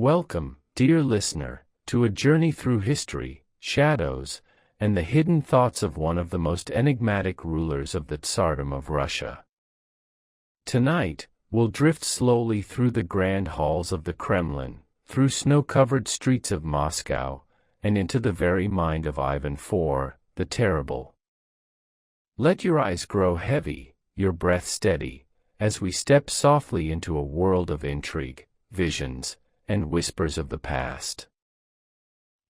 Welcome, dear listener, to a journey through history, shadows, and the hidden thoughts of one of the most enigmatic rulers of the Tsardom of Russia. Tonight, we'll drift slowly through the grand halls of the Kremlin, through snow-covered streets of Moscow, and into the very mind of Ivan IV, the Terrible. Let your eyes grow heavy, your breath steady, as we step softly into a world of intrigue, visions, and whispers of the past.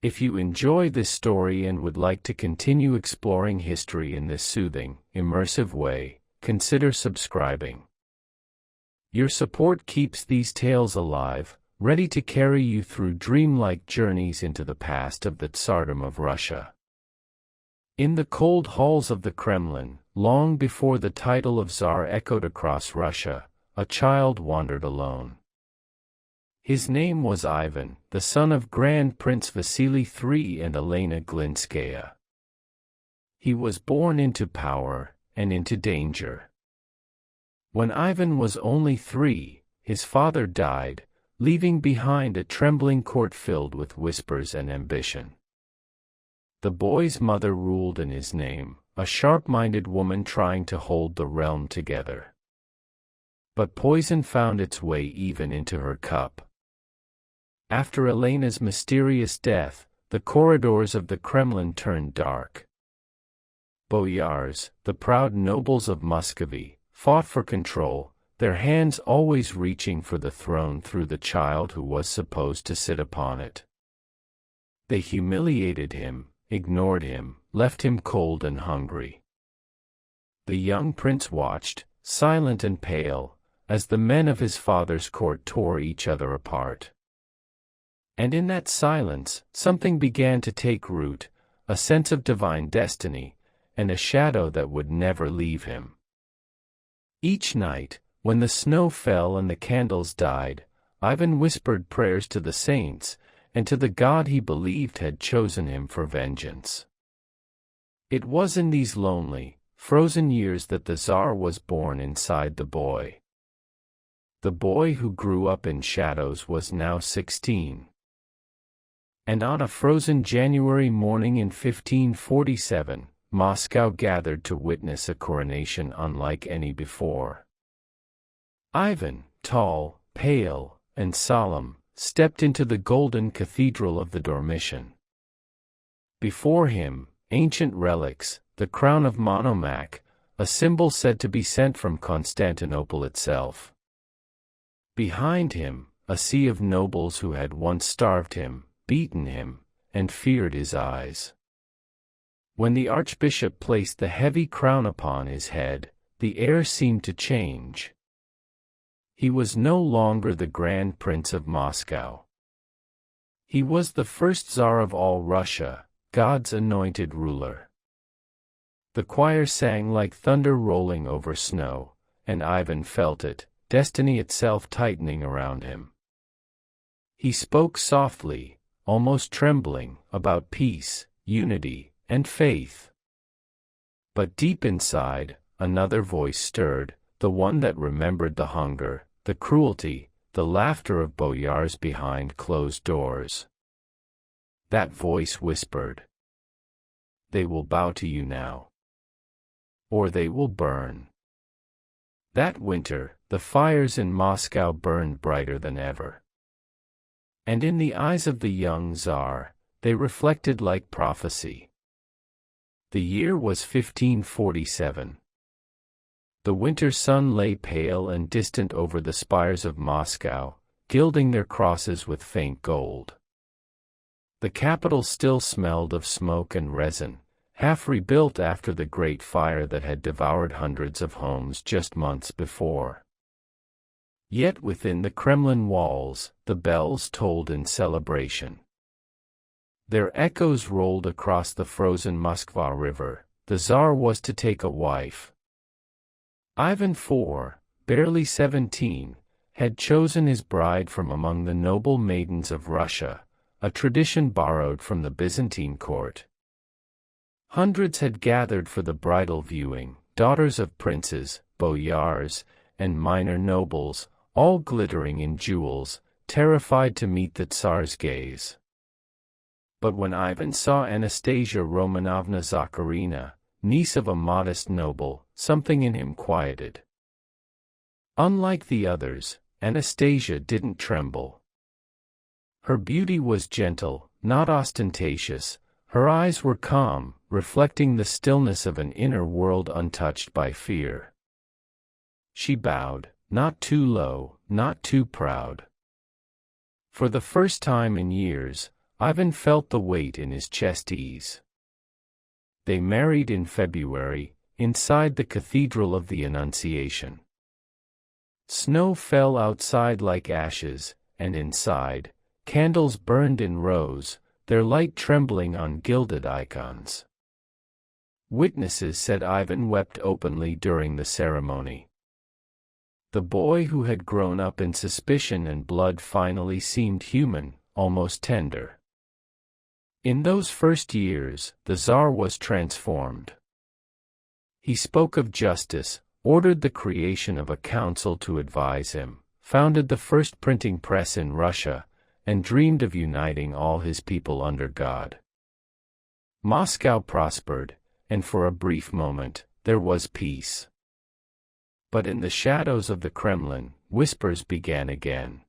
If you enjoy this story and would like to continue exploring history in this soothing, immersive way, consider subscribing. Your support keeps these tales alive, ready to carry you through dreamlike journeys into the past of the Tsardom of Russia. In the cold halls of the Kremlin, long before the title of Tsar echoed across Russia, a child wandered alone. His name was Ivan, the son of Grand Prince Vasily III and Elena Glinskaya. He was born into power and into danger. When Ivan was only 3, his father died, leaving behind a trembling court filled with whispers and ambition. The boy's mother ruled in his name, a sharp-minded woman trying to hold the realm together. But poison found its way even into her cup. After Elena's mysterious death, the corridors of the Kremlin turned dark. Boyars, the proud nobles of Muscovy, fought for control, their hands always reaching for the throne through the child who was supposed to sit upon it. They humiliated him, ignored him, left him cold and hungry. The young prince watched, silent and pale, as the men of his father's court tore each other apart. And in that silence, something began to take root, a sense of divine destiny, and a shadow that would never leave him. Each night, when the snow fell and the candles died, Ivan whispered prayers to the saints, and to the God he believed had chosen him for vengeance. It was in these lonely, frozen years that the Tsar was born inside the boy. The boy who grew up in shadows was now 16. And on a frozen January morning in 1547, Moscow gathered to witness a coronation unlike any before. Ivan, tall, pale, and solemn, stepped into the golden cathedral of the Dormition. Before him, ancient relics, the crown of Monomach, a symbol said to be sent from Constantinople itself. Behind him, a sea of nobles who had once starved him, beaten him, and feared his eyes. When the archbishop placed the heavy crown upon his head, the air seemed to change. He was no longer the Grand Prince of Moscow. He was the first Tsar of all Russia, God's anointed ruler. The choir sang like thunder rolling over snow, and Ivan felt it, destiny itself tightening around him. He spoke softly, almost trembling, about peace, unity, and faith. But deep inside, another voice stirred, the one that remembered the hunger, the cruelty, the laughter of boyars behind closed doors. That voice whispered, "They will bow to you now, or they will burn." That winter, the fires in Moscow burned brighter than ever. And in the eyes of the young Tsar, they reflected like prophecy. The year was 1547. The winter sun lay pale and distant over the spires of Moscow, gilding their crosses with faint gold. The capital still smelled of smoke and resin, half rebuilt after the great fire that had devoured hundreds of homes just months before. Yet within the Kremlin walls, the bells tolled in celebration. Their echoes rolled across the frozen Moskva River. The Tsar was to take a wife. Ivan IV, barely 17, had chosen his bride from among the noble maidens of Russia, a tradition borrowed from the Byzantine court. Hundreds had gathered for the bridal viewing, daughters of princes, boyars, and minor nobles, all glittering in jewels, terrified to meet the Tsar's gaze. But when Ivan saw Anastasia Romanovna Zakharina, niece of a modest noble, something in him quieted. Unlike the others, Anastasia didn't tremble. Her beauty was gentle, not ostentatious. Her eyes were calm, reflecting the stillness of an inner world untouched by fear. She bowed, not too low, not too proud. For the first time in years, Ivan felt the weight in his chest ease. They married in February, inside the Cathedral of the Annunciation. Snow fell outside like ashes, and inside, candles burned in rows, their light trembling on gilded icons. Witnesses said Ivan wept openly during the ceremony. The boy who had grown up in suspicion and blood finally seemed human, almost tender. In those first years, the Tsar was transformed. He spoke of justice, ordered the creation of a council to advise him, founded the first printing press in Russia, and dreamed of uniting all his people under God. Moscow prospered, and for a brief moment, there was peace. But in the shadows of the Kremlin, whispers began again.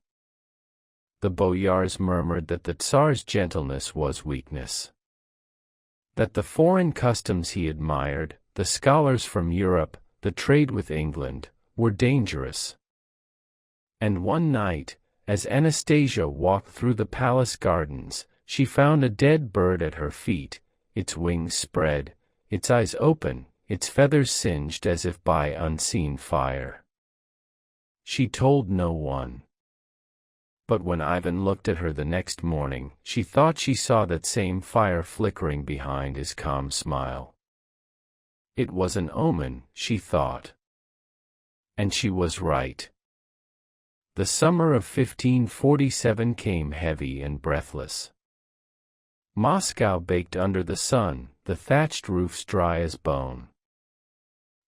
The boyars murmured that the Tsar's gentleness was weakness. That the foreign customs he admired, the scholars from Europe, the trade with England, were dangerous. And one night, as Anastasia walked through the palace gardens, she found a dead bird at her feet, its wings spread, its eyes open, its feathers singed as if by unseen fire. She told no one. But when Ivan looked at her the next morning, she thought she saw that same fire flickering behind his calm smile. It was an omen, she thought. And she was right. The summer of 1547 came heavy and breathless. Moscow baked under the sun, the thatched roofs dry as bone.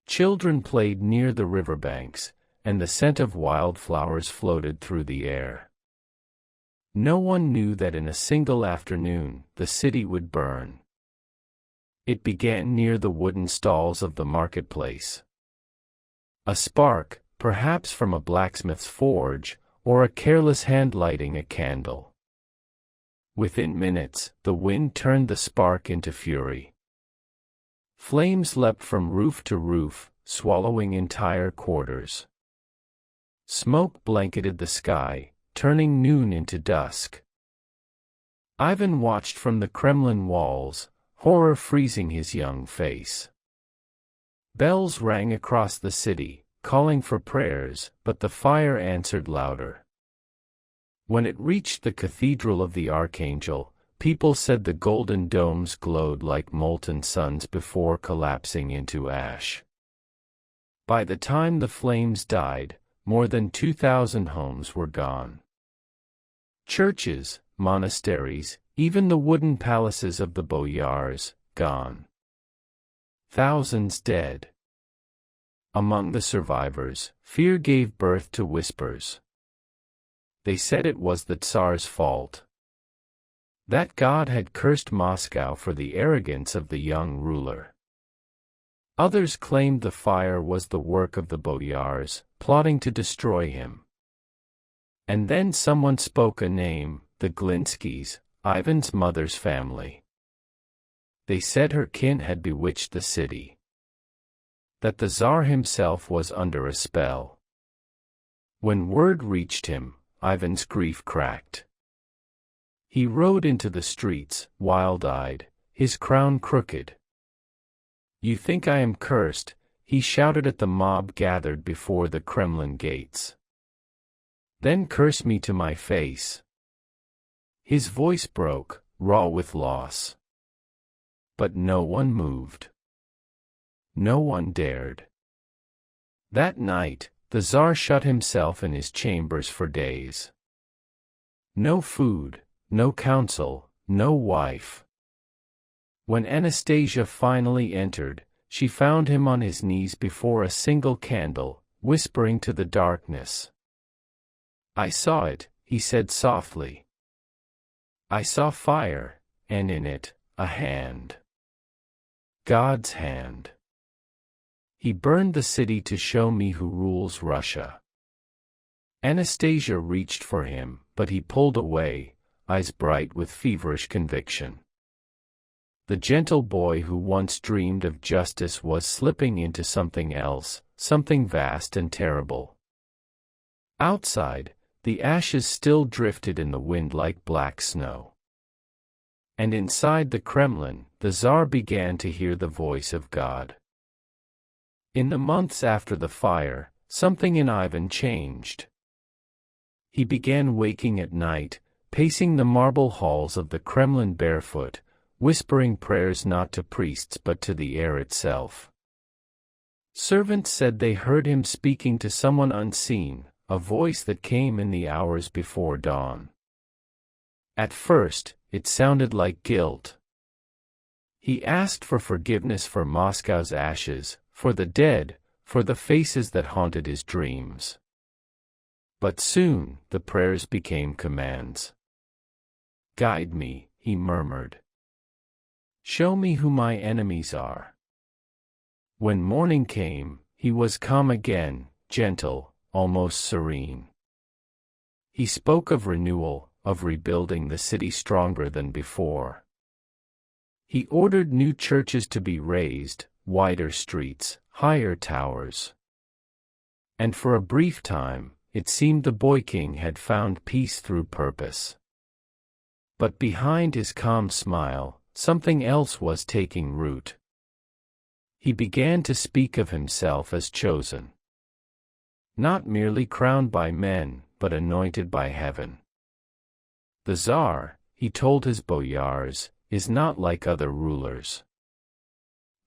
Children played near the riverbanks, and the scent of wildflowers floated through the air. No one knew that in a single afternoon, the city would burn. It began near the wooden stalls of the marketplace. A spark, perhaps from a blacksmith's forge, or a careless hand lighting a candle. Within minutes, the wind turned the spark into fury. Flames leapt from roof to roof, swallowing entire quarters. Smoke blanketed the sky, turning noon into dusk. Ivan watched from the Kremlin walls, horror freezing his young face. Bells rang across the city, calling for prayers, but the fire answered louder. When it reached the Cathedral of the Archangel, people said the golden domes glowed like molten suns before collapsing into ash. By the time the flames died, more than 2,000 homes were gone. Churches, monasteries, even the wooden palaces of the boyars, gone. Thousands dead. Among the survivors, fear gave birth to whispers. They said it was the Tsar's fault. That God had cursed Moscow for the arrogance of the young ruler. Others claimed the fire was the work of the boyars, plotting to destroy him. And then someone spoke a name, the Glinskys, Ivan's mother's family. They said her kin had bewitched the city. That the Tsar himself was under a spell. When word reached him, Ivan's grief cracked. He rode into the streets, wild-eyed, his crown crooked. "You think I am cursed," he shouted at the mob gathered before the Kremlin gates. "Then curse me to my face." His voice broke, raw with loss. But no one moved. No one dared. That night, the Tsar shut himself in his chambers for days. No food, no counsel, no wife. When Anastasia finally entered, she found him on his knees before a single candle, whispering to the darkness. "I saw it," he said softly. I saw fire, and in it, a hand. God's hand. He burned the city to show me who rules Russia. Anastasia reached for him, but he pulled away, eyes bright with feverish conviction. The gentle boy who once dreamed of justice was slipping into something else, something vast and terrible. Outside, the ashes still drifted in the wind like black snow. And inside the Kremlin, the Tsar began to hear the voice of God. In the months after the fire, something in Ivan changed. He began waking at night, pacing the marble halls of the Kremlin barefoot, whispering prayers not to priests but to the air itself. Servants said they heard him speaking to someone unseen, a voice that came in the hours before dawn. At first, it sounded like guilt. He asked for forgiveness for Moscow's ashes, for the dead, for the faces that haunted his dreams. But soon, the prayers became commands. Guide me, he murmured. Show me who my enemies are. When morning came, he was calm again, gentle, almost serene. He spoke of renewal, of rebuilding the city stronger than before. He ordered new churches to be raised, wider streets, higher towers. And for a brief time, it seemed the boy king had found peace through purpose. But behind his calm smile, something else was taking root. He began to speak of himself as chosen. Not merely crowned by men, but anointed by heaven. The Tsar, he told his boyars, is not like other rulers.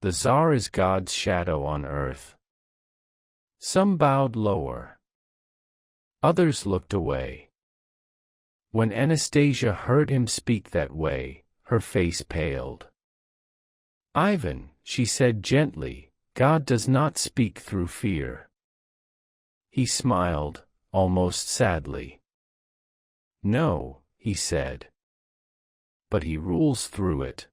The Tsar is God's shadow on earth. Some bowed lower. Others looked away. When Anastasia heard him speak that way, her face paled. Ivan, she said gently, God does not speak through fear. He smiled, almost sadly. No, he said. But he rules through it.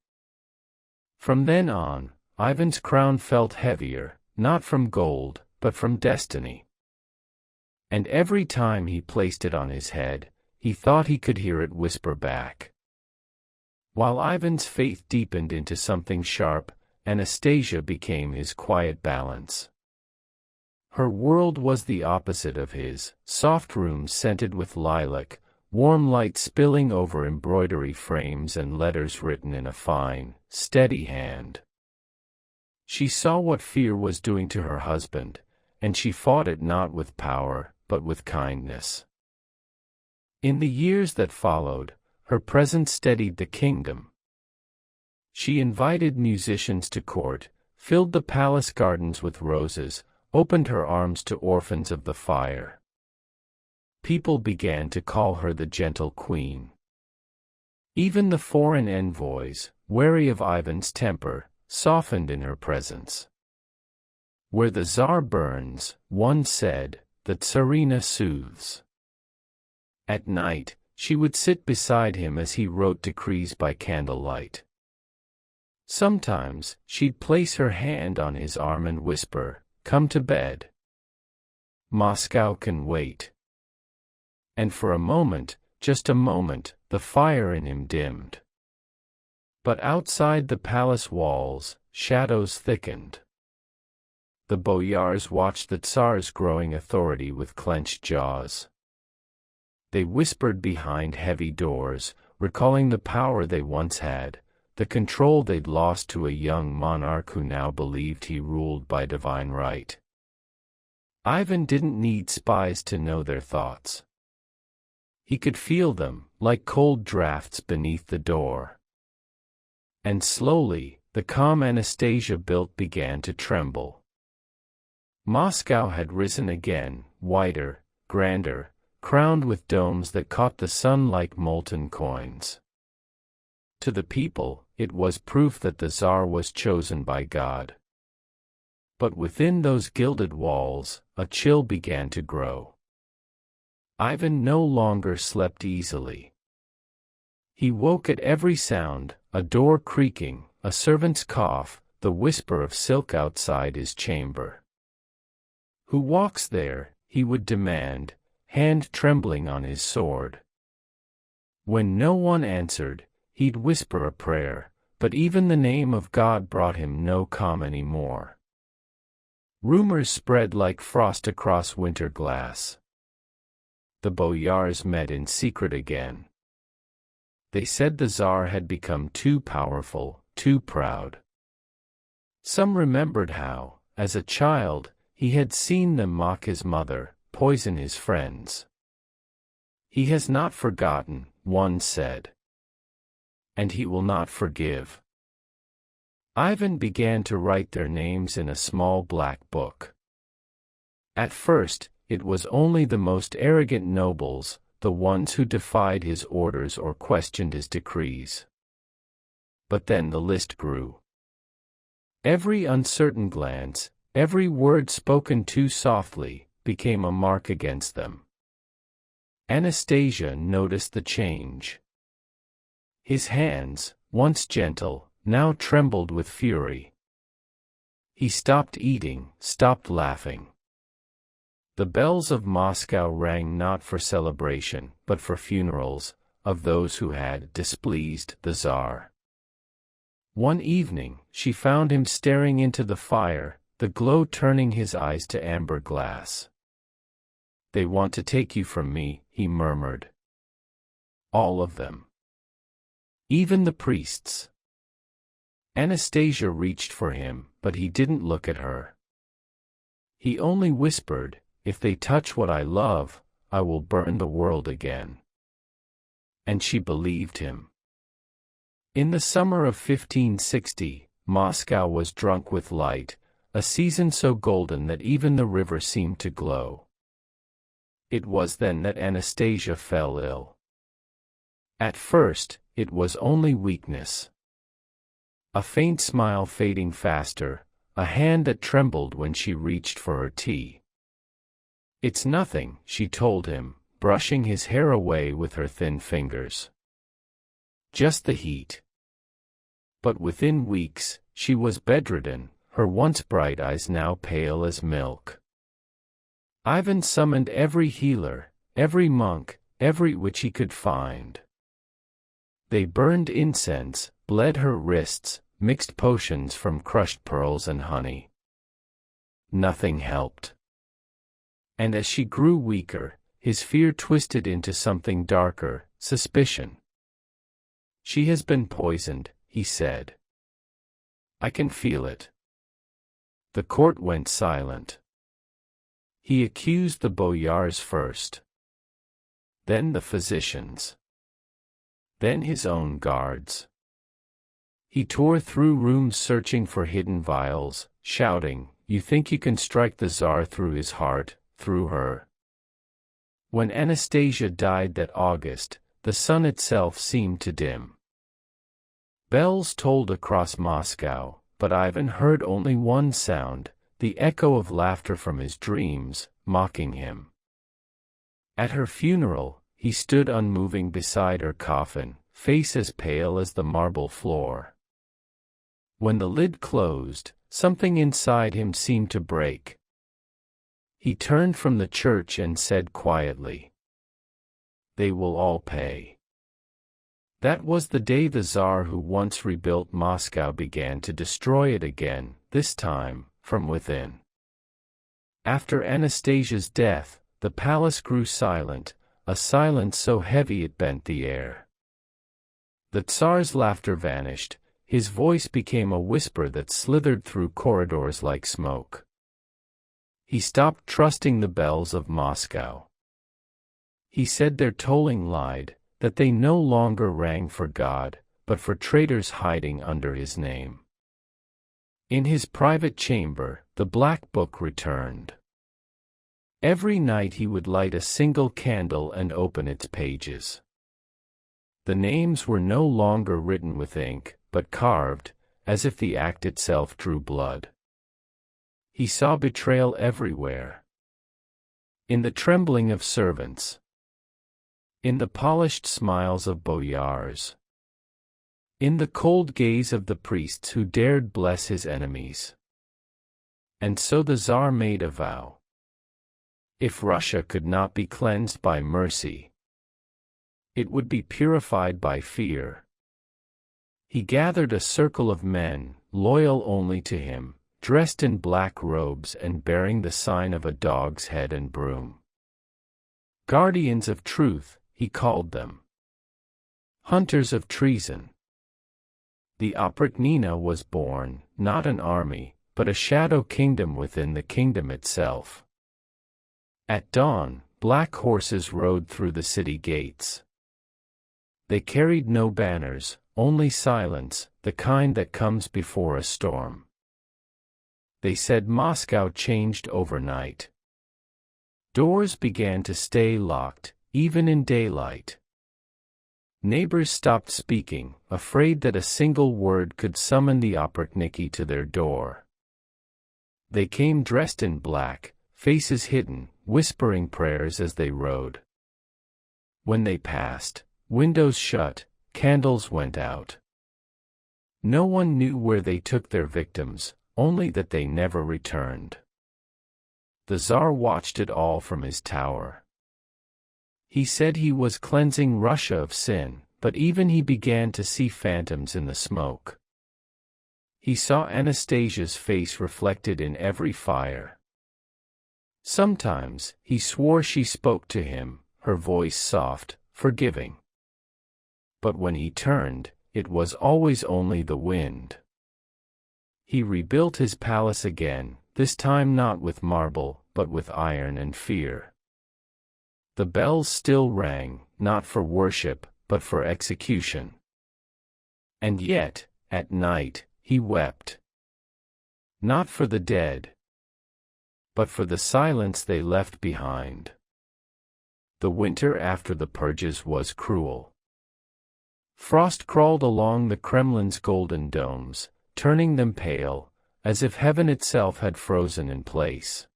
From then on, Ivan's crown felt heavier, not from gold, but from destiny. And every time he placed it on his head, he thought he could hear it whisper back. While Ivan's faith deepened into something sharp, Anastasia became his quiet balance. Her world was the opposite of his, soft rooms scented with lilac, warm light spilling over embroidery frames and letters written in a fine, steady hand. She saw what fear was doing to her husband, and she fought it not with power, but with kindness. In the years that followed, her presence steadied the kingdom. She invited musicians to court, filled the palace gardens with roses, opened her arms to orphans of the fire. People began to call her the gentle queen. Even the foreign envoys, wary of Ivan's temper, softened in her presence. Where the Tsar burns, one said, the Tsarina soothes. At night, she would sit beside him as he wrote decrees by candlelight. Sometimes, she'd place her hand on his arm and whisper, "Come to bed. Moscow can wait." And for a moment, just a moment, the fire in him dimmed. But outside the palace walls, shadows thickened. The boyars watched the Tsar's growing authority with clenched jaws. They whispered behind heavy doors, recalling the power they once had, the control they'd lost to a young monarch who now believed he ruled by divine right. Ivan didn't need spies to know their thoughts. He could feel them, like cold drafts beneath the door. And slowly, the calm Anastasia built began to tremble. Moscow had risen again, wider, grander, crowned with domes that caught the sun like molten coins. To the people, it was proof that the Tsar was chosen by God. But within those gilded walls, a chill began to grow. Ivan no longer slept easily. He woke at every sound, a door creaking, a servant's cough, the whisper of silk outside his chamber. "Who walks there?" he would demand, hand trembling on his sword. When no one answered, he'd whisper a prayer, but even the name of God brought him no calm anymore. Rumors spread like frost across winter glass. The boyars met in secret again. They said the Tsar had become too powerful, too proud. Some remembered how, as a child, he had seen them mock his mother, poison his friends. "He has not forgotten," one said. "And he will not forgive." Ivan began to write their names in a small black book. At first, it was only the most arrogant nobles, the ones who defied his orders or questioned his decrees. But then the list grew. Every uncertain glance, every word spoken too softly, became a mark against them. Anastasia noticed the change. His hands, once gentle, now trembled with fury. He stopped eating, stopped laughing. The bells of Moscow rang not for celebration, but for funerals, of those who had displeased the Tsar. One evening, she found him staring into the fire, the glow turning his eyes to amber glass. "They want to take you from me," he murmured. "All of them. Even the priests." Anastasia reached for him, but he didn't look at her. He only whispered, "If they touch what I love, I will burn the world again." And she believed him. In the summer of 1560, Moscow was drunk with light, a season so golden that even the river seemed to glow. It was then that Anastasia fell ill. At first, it was only weakness. A faint smile fading faster, a hand that trembled when she reached for her tea. "It's nothing," she told him, brushing his hair away with her thin fingers. "Just the heat." But within weeks, she was bedridden, her once bright eyes now pale as milk. Ivan summoned every healer, every monk, every witch he could find. They burned incense, bled her wrists, mixed potions from crushed pearls and honey. Nothing helped. And as she grew weaker, his fear twisted into something darker, suspicion. "She has been poisoned," he said. "I can feel it." The court went silent. He accused the boyars first. Then the physicians. Then his own guards. He tore through rooms searching for hidden vials, shouting, "You think you can strike the Tsar through his heart, through her?" When Anastasia died that August, the sun itself seemed to dim. Bells tolled across Moscow, but Ivan heard only one sound, the echo of laughter from his dreams, mocking him. At her funeral, he stood unmoving beside her coffin, face as pale as the marble floor. When the lid closed, something inside him seemed to break. He turned from the church and said quietly, "They will all pay." That was the day the Tsar who once rebuilt Moscow began to destroy it again, this time, from within. After Anastasia's death, the palace grew silent, a silence so heavy it bent the air. The Tsar's laughter vanished, his voice became a whisper that slithered through corridors like smoke. He stopped trusting the bells of Moscow. He said their tolling lied, that they no longer rang for God, but for traitors hiding under his name. In his private chamber, the black book returned. Every night he would light a single candle and open its pages. The names were no longer written with ink, but carved, as if the act itself drew blood. He saw betrayal everywhere. In the trembling of servants, in the polished smiles of boyars, in the cold gaze of the priests who dared bless his enemies. And so the Tsar made a vow. If Russia could not be cleansed by mercy, it would be purified by fear. He gathered a circle of men, loyal only to him, dressed in black robes and bearing the sign of a dog's head and broom. Guardians of truth, he called them. Hunters of treason. The Oprichniki was born, not an army, but a shadow kingdom within the kingdom itself. At dawn, black horses rode through the city gates. They carried no banners, only silence, the kind that comes before a storm. They said Moscow changed overnight. Doors began to stay locked, even in daylight. Neighbors stopped speaking, afraid that a single word could summon the Oprichniki to their door. They came dressed in black, faces hidden, whispering prayers as they rode. When they passed, windows shut, candles went out. No one knew where they took their victims, only that they never returned. The Tsar watched it all from his tower. He said he was cleansing Russia of sin, but even he began to see phantoms in the smoke. He saw Anastasia's face reflected in every fire. Sometimes, he swore she spoke to him, her voice soft, forgiving. But when he turned, it was always only the wind. He rebuilt his palace again, this time not with marble, but with iron and fear. The bells still rang, not for worship, but for execution. And yet, at night, he wept. Not for the dead, but for the silence they left behind. The winter after the purges was cruel. Frost crawled along the Kremlin's golden domes, turning them pale, as if heaven itself had frozen in place.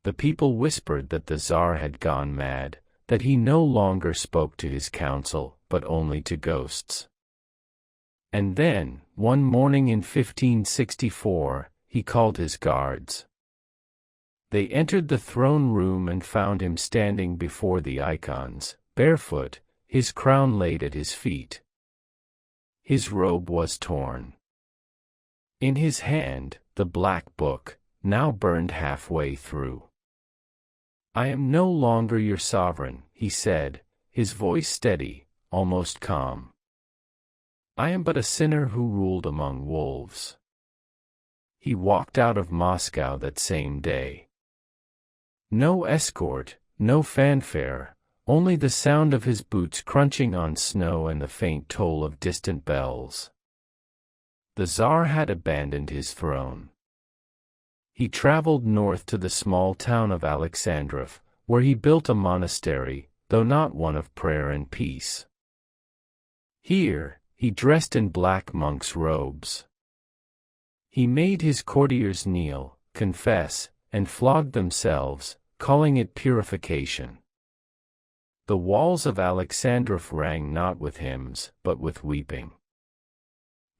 The people whispered that the Tsar had gone mad, that he no longer spoke to his council, but only to ghosts. And then, one morning in 1564, he called his guards. They entered the throne room and found him standing before the icons, barefoot, his crown laid at his feet. His robe was torn. In his hand, the black book, now burned halfway through. "I am no longer your sovereign," he said, his voice steady, almost calm. "I am but a sinner who ruled among wolves." He walked out of Moscow that same day. No escort, no fanfare, only the sound of his boots crunching on snow and the faint toll of distant bells. The Tsar had abandoned his throne. He traveled north to the small town of Alexandrov, where he built a monastery, though not one of prayer and peace. Here, he dressed in black monk's robes. He made his courtiers kneel, confess, and flog themselves, calling it purification. The walls of Alexandrov rang not with hymns, but with weeping.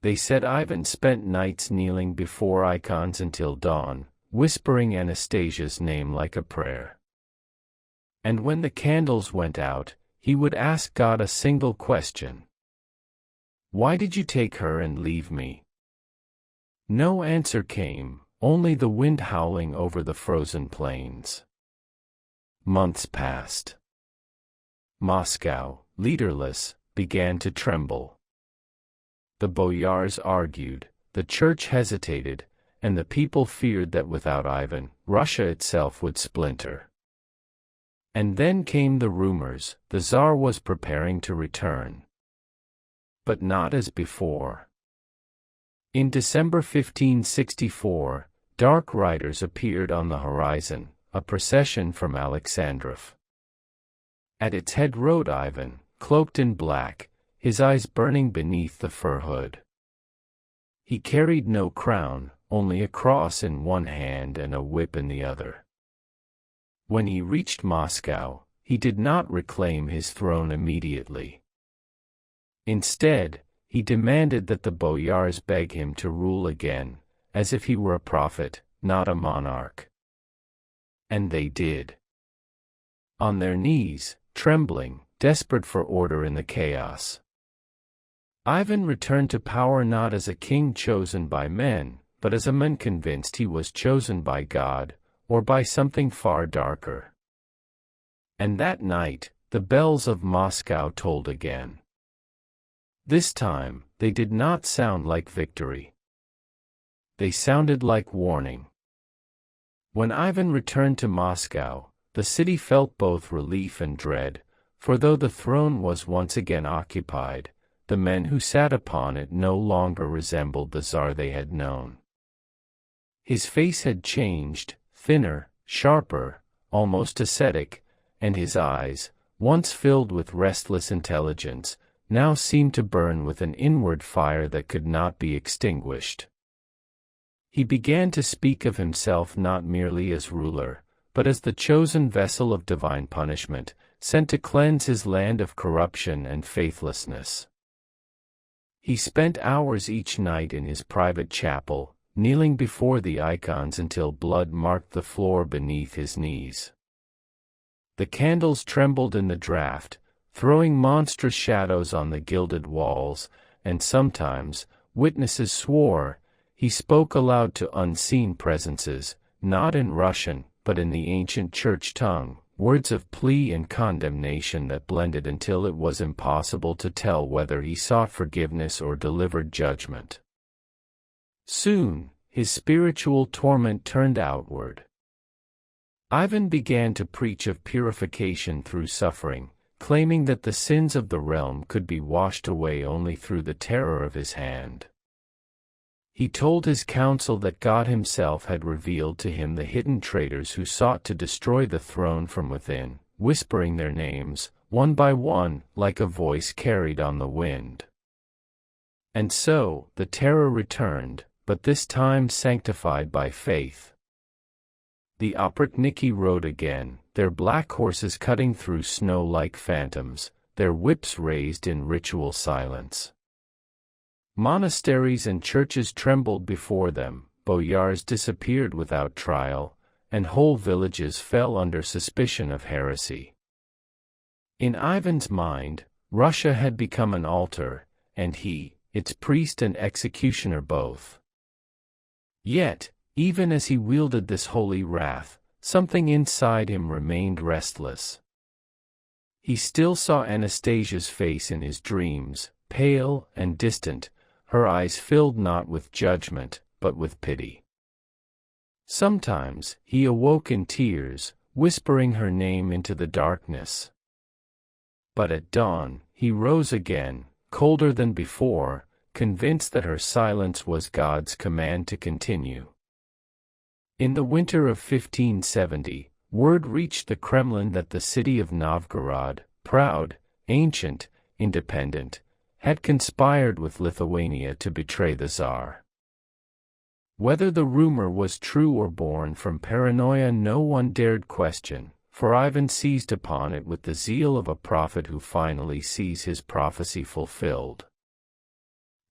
They said Ivan spent nights kneeling before icons until dawn, whispering Anastasia's name like a prayer. And when the candles went out, he would ask God a single question. "Why did you take her and leave me?" No answer came, only the wind howling over the frozen plains. Months passed. Moscow, leaderless, began to tremble. The boyars argued, the church hesitated, and the people feared that without Ivan, Russia itself would splinter. And then came the rumors, the Tsar was preparing to return. But not as before. In December 1564, dark riders appeared on the horizon, a procession from Alexandrov. At its head rode Ivan, cloaked in black, his eyes burning beneath the fur hood. He carried no crown, only a cross in one hand and a whip in the other. When he reached Moscow, he did not reclaim his throne immediately. Instead, he demanded that the boyars beg him to rule again, as if he were a prophet, not a monarch. And they did. On their knees, trembling, desperate for order in the chaos. Ivan returned to power not as a king chosen by men, but as a man convinced he was chosen by God, or by something far darker. And that night, the bells of Moscow tolled again. This time, they did not sound like victory. They sounded like warning. When Ivan returned to Moscow, the city felt both relief and dread, for though the throne was once again occupied, the men who sat upon it no longer resembled the Tsar they had known. His face had changed, thinner, sharper, almost ascetic, and his eyes, once filled with restless intelligence, now seemed to burn with an inward fire that could not be extinguished. He began to speak of himself not merely as ruler, but as the chosen vessel of divine punishment, sent to cleanse his land of corruption and faithlessness. He spent hours each night in his private chapel, kneeling before the icons until blood marked the floor beneath his knees. The candles trembled in the draught, throwing monstrous shadows on the gilded walls, and sometimes, witnesses swore, he spoke aloud to unseen presences, not in Russian, but in the ancient church tongue, words of plea and condemnation that blended until it was impossible to tell whether he sought forgiveness or delivered judgment. Soon, his spiritual torment turned outward. Ivan began to preach of purification through suffering, claiming that the sins of the realm could be washed away only through the terror of his hand. He told his council that God himself had revealed to him the hidden traitors who sought to destroy the throne from within, whispering their names, one by one, like a voice carried on the wind. And so, the terror returned, but this time sanctified by faith. The Oprichniki rode again, their black horses cutting through snow like phantoms, their whips raised in ritual silence. Monasteries and churches trembled before them, boyars disappeared without trial, and whole villages fell under suspicion of heresy. In Ivan's mind, Russia had become an altar, and he, its priest and executioner both. Yet, even as he wielded this holy wrath, something inside him remained restless. He still saw Anastasia's face in his dreams, pale and distant, her eyes filled not with judgment, but with pity. Sometimes, he awoke in tears, whispering her name into the darkness. But at dawn, he rose again, colder than before, convinced that her silence was God's command to continue. In the winter of 1570, word reached the Kremlin that the city of Novgorod, proud, ancient, independent, had conspired with Lithuania to betray the Tsar. Whether the rumor was true or born from paranoia no one dared question, for Ivan seized upon it with the zeal of a prophet who finally sees his prophecy fulfilled.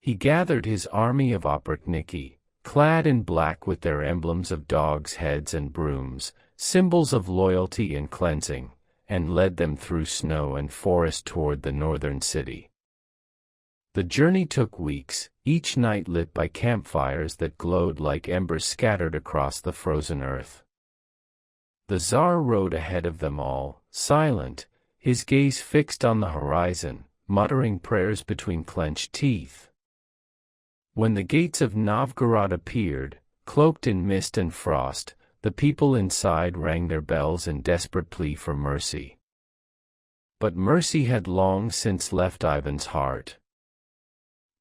He gathered his army of Oprichniki, clad in black with their emblems of dogs' heads and brooms, symbols of loyalty and cleansing, and led them through snow and forest toward the northern city. The journey took weeks, each night lit by campfires that glowed like embers scattered across the frozen earth. The Tsar rode ahead of them all, silent, his gaze fixed on the horizon, muttering prayers between clenched teeth. When the gates of Novgorod appeared, cloaked in mist and frost, the people inside rang their bells in desperate plea for mercy. But mercy had long since left Ivan's heart.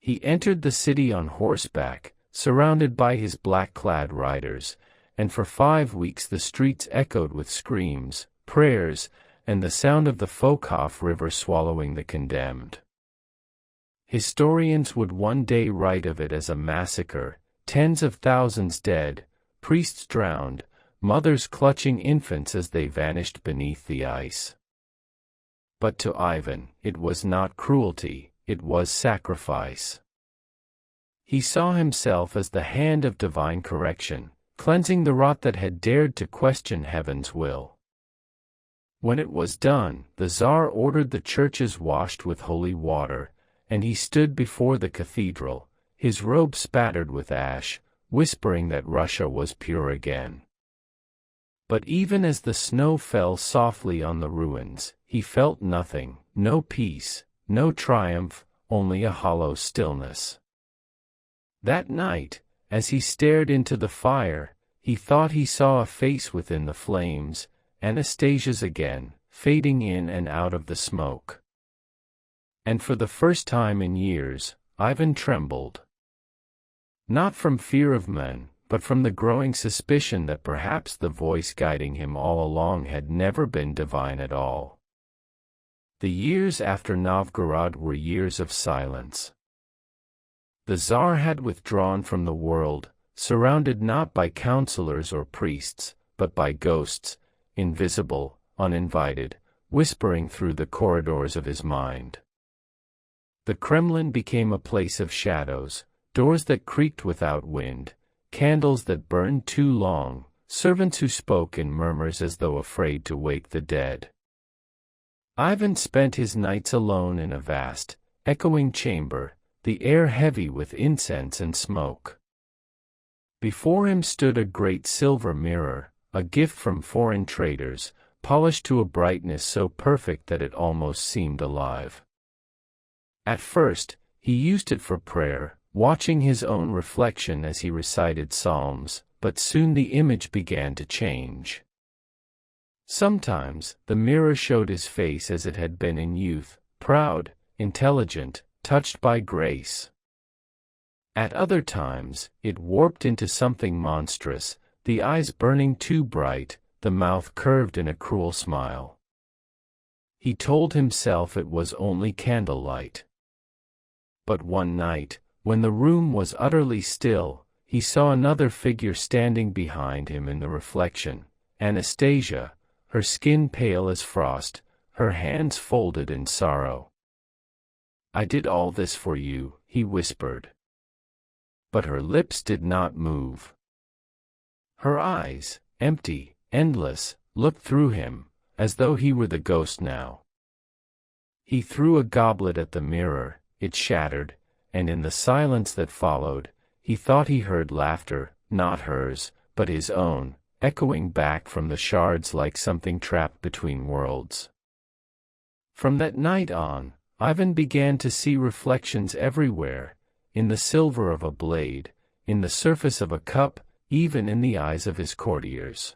He entered the city on horseback, surrounded by his black-clad riders, and for 5 weeks the streets echoed with screams, prayers, and the sound of the Fokhov River swallowing the condemned. Historians would one day write of it as a massacre, tens of thousands dead, priests drowned, mothers clutching infants as they vanished beneath the ice. But to Ivan, it was not cruelty, it was sacrifice. He saw himself as the hand of divine correction, cleansing the rot that had dared to question heaven's will. When it was done, the Tsar ordered the churches washed with holy water, and he stood before the cathedral, his robe spattered with ash, whispering that Russia was pure again. But even as the snow fell softly on the ruins, he felt nothing, no peace, no triumph, only a hollow stillness. That night, as he stared into the fire, he thought he saw a face within the flames, Anastasia's again, fading in and out of the smoke. And for the first time in years, Ivan trembled. Not from fear of men, but from the growing suspicion that perhaps the voice guiding him all along had never been divine at all. The years after Novgorod were years of silence. The Tsar had withdrawn from the world, surrounded not by counselors or priests, but by ghosts, invisible, uninvited, whispering through the corridors of his mind. The Kremlin became a place of shadows, doors that creaked without wind, candles that burned too long, servants who spoke in murmurs as though afraid to wake the dead. Ivan spent his nights alone in a vast, echoing chamber, the air heavy with incense and smoke. Before him stood a great silver mirror, a gift from foreign traders, polished to a brightness so perfect that it almost seemed alive. At first, he used it for prayer, watching his own reflection as he recited psalms, but soon the image began to change. Sometimes, the mirror showed his face as it had been in youth, proud, intelligent, touched by grace. At other times, it warped into something monstrous, the eyes burning too bright, the mouth curved in a cruel smile. He told himself it was only candlelight. But one night, when the room was utterly still, he saw another figure standing behind him in the reflection, Anastasia, her skin pale as frost, her hands folded in sorrow. "I did all this for you," he whispered. But her lips did not move. Her eyes, empty, endless, looked through him, as though he were the ghost now. He threw a goblet at the mirror, it shattered, and in the silence that followed, he thought he heard laughter, not hers, but his own, echoing back from the shards like something trapped between worlds. From that night on, Ivan began to see reflections everywhere, in the silver of a blade, in the surface of a cup, even in the eyes of his courtiers.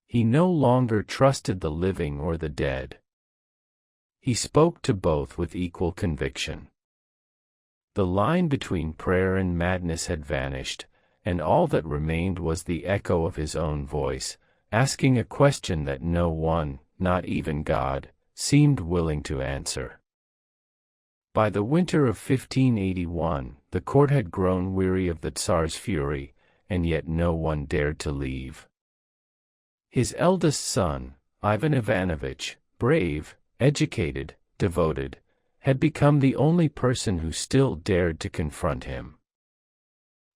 He no longer trusted the living or the dead. He spoke to both with equal conviction. The line between prayer and madness had vanished, and all that remained was the echo of his own voice, asking a question that no one, not even God, seemed willing to answer. By the winter of 1581, the court had grown weary of the Tsar's fury, and yet no one dared to leave. His eldest son, Ivan Ivanovich, brave, educated, devoted, had become the only person who still dared to confront him.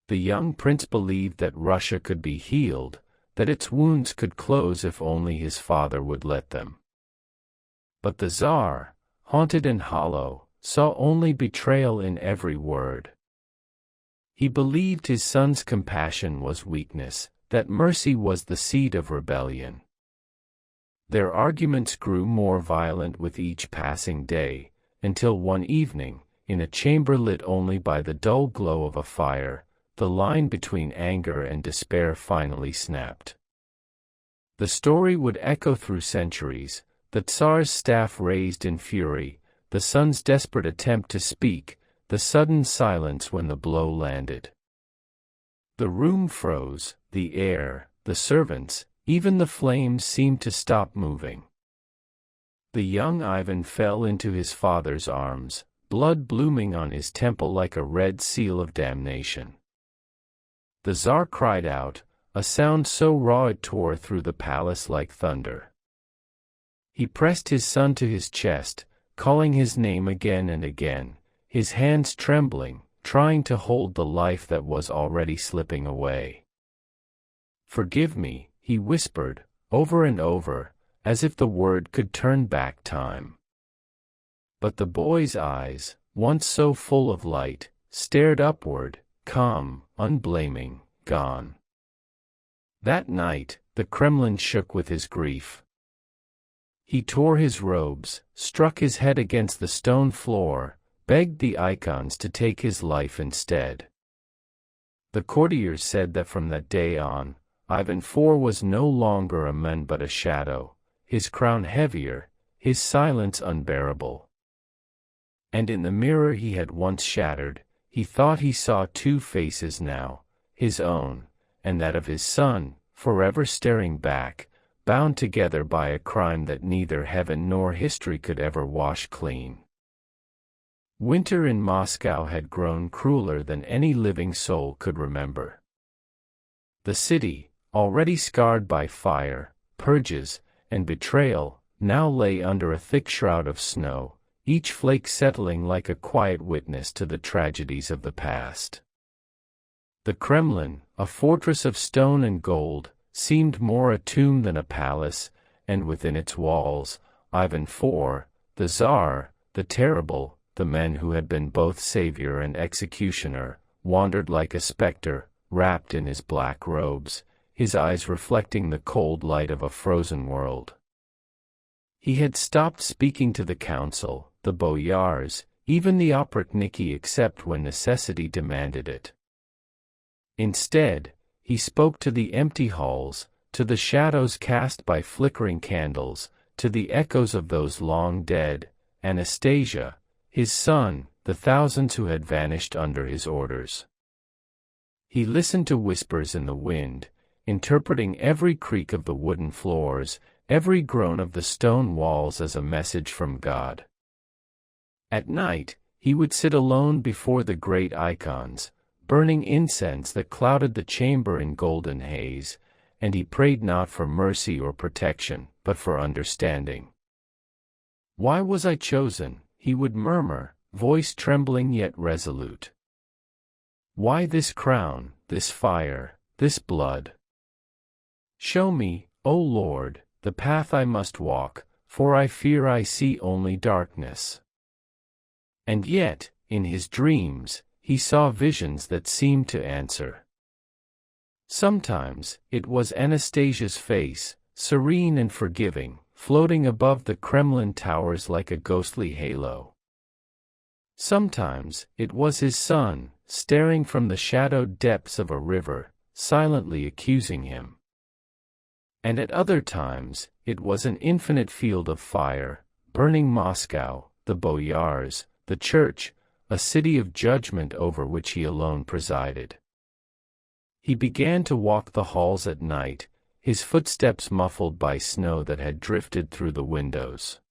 The young prince believed that Russia could be healed, that its wounds could close if only his father would let them. But the Tsar, haunted and hollow, saw only betrayal in every word. He believed his son's compassion was weakness, that mercy was the seed of rebellion. Their arguments grew more violent with each passing day, until one evening, in a chamber lit only by the dull glow of a fire, the line between anger and despair finally snapped. The story would echo through centuries, the Tsar's staff raised in fury, the son's desperate attempt to speak, the sudden silence when the blow landed. The room froze, the air, the servants, even the flames seemed to stop moving. The young Ivan fell into his father's arms, blood blooming on his temple like a red seal of damnation. The Tsar cried out, a sound so raw it tore through the palace like thunder. He pressed his son to his chest, calling his name again and again, his hands trembling, trying to hold the life that was already slipping away. "Forgive me," he whispered, over and over, as if the word could turn back time. But the boy's eyes, once so full of light, stared upward, calm, unblaming, gone. That night, the Kremlin shook with his grief. He tore his robes, struck his head against the stone floor, begged the icons to take his life instead. The courtiers said that from that day on, Ivan IV was no longer a man but a shadow, his crown heavier, his silence unbearable. And in the mirror he had once shattered, he thought he saw two faces now, his own, and that of his son, forever staring back, bound together by a crime that neither heaven nor history could ever wash clean. Winter in Moscow had grown crueler than any living soul could remember. The city, already scarred by fire, purges, and betrayal, now lay under a thick shroud of snow, each flake settling like a quiet witness to the tragedies of the past. The Kremlin, a fortress of stone and gold, seemed more a tomb than a palace, and within its walls, Ivan IV, the Tsar, the terrible, the man who had been both savior and executioner, wandered like a specter, wrapped in his black robes, his eyes reflecting the cold light of a frozen world. He had stopped speaking to the council, the boyars, even the Oprichniki except when necessity demanded it. Instead, he spoke to the empty halls, to the shadows cast by flickering candles, to the echoes of those long dead, Anastasia, his son, the thousands who had vanished under his orders. He listened to whispers in the wind, interpreting every creak of the wooden floors, every groan of the stone walls as a message from God. At night, he would sit alone before the great icons, burning incense that clouded the chamber in golden haze, and he prayed not for mercy or protection, but for understanding. "Why was I chosen?" he would murmur, voice trembling yet resolute. "Why this crown, this fire, this blood? Show me, O Lord, the path I must walk, for I fear I see only darkness." And yet, in his dreams, he saw visions that seemed to answer. Sometimes, it was Anastasia's face, serene and forgiving, floating above the Kremlin towers like a ghostly halo. Sometimes, it was his son, staring from the shadowed depths of a river, silently accusing him. And at other times, it was an infinite field of fire, burning Moscow, the boyars, the church, a city of judgment over which he alone presided. He began to walk the halls at night, his footsteps muffled by snow that had drifted through the windows.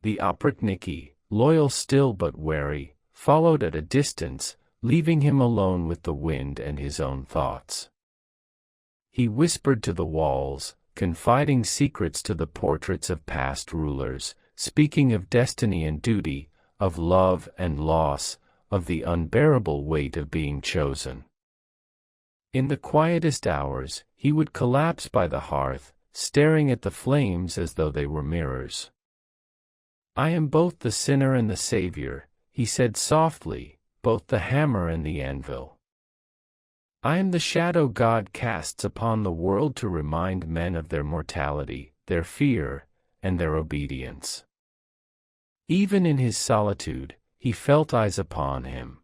The Oprichniki, loyal still but wary, followed at a distance, leaving him alone with the wind and his own thoughts. He whispered to the walls, confiding secrets to the portraits of past rulers, speaking of destiny and duty, of love and loss, of the unbearable weight of being chosen. In the quietest hours, he would collapse by the hearth, staring at the flames as though they were mirrors. "I am both the sinner and the savior," he said softly, "both the hammer and the anvil. I am the shadow God casts upon the world to remind men of their mortality, their fear, and their obedience." Even in his solitude, he felt eyes upon him.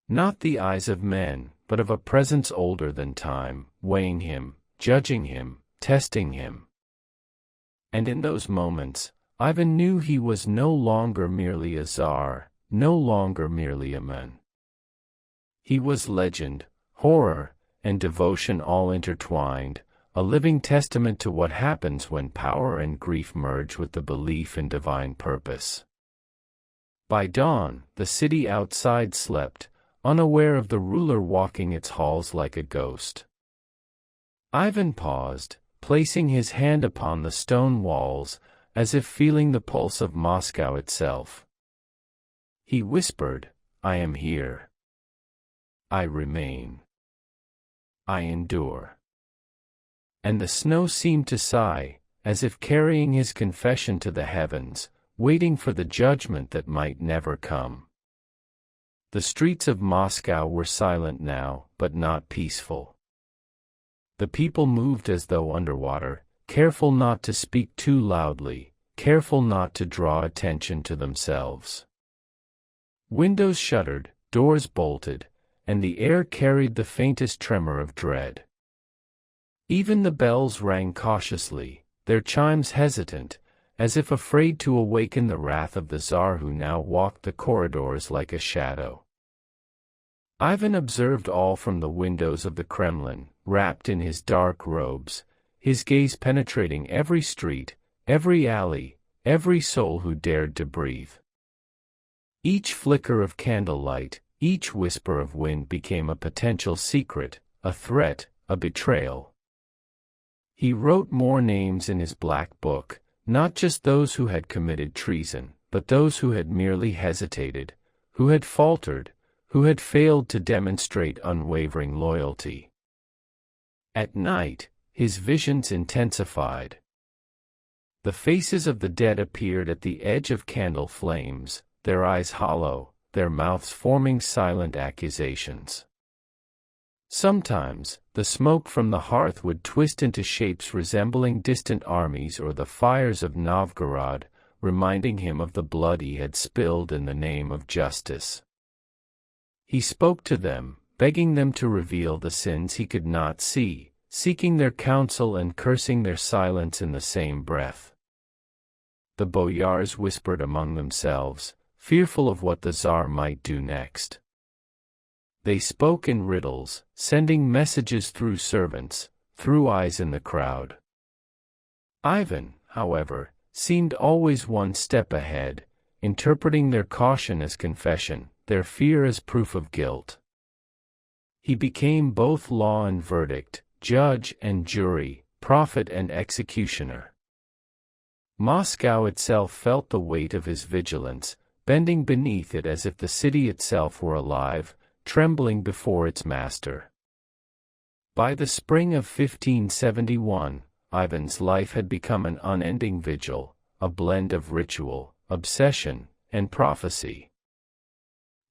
Not the eyes of men, but of a presence older than time, weighing him, judging him, testing him. And in those moments, Ivan knew he was no longer merely a Tsar, no longer merely a man. He was legend, horror, and devotion all intertwined, a living testament to what happens when power and grief merge with the belief in divine purpose. By dawn, the city outside slept, unaware of the ruler walking its halls like a ghost. Ivan paused, placing his hand upon the stone walls, as if feeling the pulse of Moscow itself. He whispered, "I am here. I remain. I endure." And the snow seemed to sigh, as if carrying his confession to the heavens, waiting for the judgment that might never come. The streets of Moscow were silent now, but not peaceful. The people moved as though underwater, careful not to speak too loudly, careful not to draw attention to themselves. Windows shuttered, doors bolted, and the air carried the faintest tremor of dread. Even the bells rang cautiously, their chimes hesitant, as if afraid to awaken the wrath of the Tsar who now walked the corridors like a shadow. Ivan observed all from the windows of the Kremlin, wrapped in his dark robes, his gaze penetrating every street, every alley, every soul who dared to breathe. Each flicker of candlelight, each whisper of wind became a potential secret, a threat, a betrayal. He wrote more names in his black book, not just those who had committed treason, but those who had merely hesitated, who had faltered, who had failed to demonstrate unwavering loyalty. At night, his visions intensified. The faces of the dead appeared at the edge of candle flames, their eyes hollow, their mouths forming silent accusations. Sometimes, the smoke from the hearth would twist into shapes resembling distant armies or the fires of Novgorod, reminding him of the blood he had spilled in the name of justice. He spoke to them, begging them to reveal the sins he could not see, seeking their counsel and cursing their silence in the same breath. The boyars whispered among themselves, fearful of what the Tsar might do next. They spoke in riddles, sending messages through servants, through eyes in the crowd. Ivan, however, seemed always one step ahead, interpreting their caution as confession, their fear as proof of guilt. He became both law and verdict, judge and jury, prophet and executioner. Moscow itself felt the weight of his vigilance, bending beneath it as if the city itself were alive, trembling before its master. By the spring of 1571, Ivan's life had become an unending vigil, a blend of ritual, obsession, and prophecy.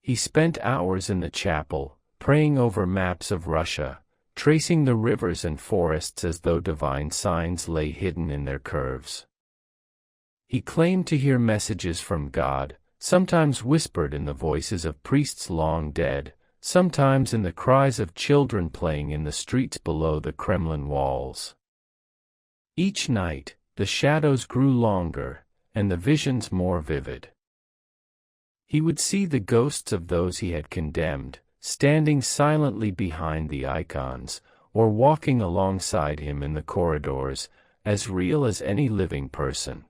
He spent hours in the chapel, praying over maps of Russia, tracing the rivers and forests as though divine signs lay hidden in their curves. He claimed to hear messages from God, sometimes whispered in the voices of priests long dead, sometimes in the cries of children playing in the streets below the Kremlin walls. Each night, the shadows grew longer, and the visions more vivid. He would see the ghosts of those he had condemned, standing silently behind the icons, or walking alongside him in the corridors, as real as any living person.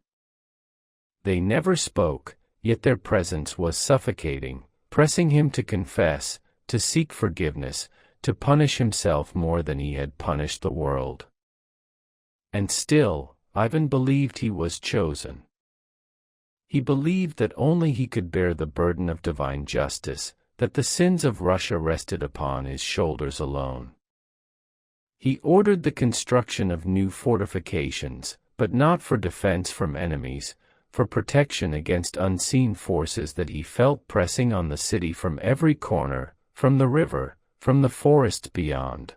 They never spoke, yet their presence was suffocating, pressing him to confess, to seek forgiveness, to punish himself more than he had punished the world. And still, Ivan believed he was chosen. He believed that only he could bear the burden of divine justice, that the sins of Russia rested upon his shoulders alone. He ordered the construction of new fortifications, but not for defense from enemies, for protection against unseen forces that he felt pressing on the city from every corner, from the river, from the forests beyond.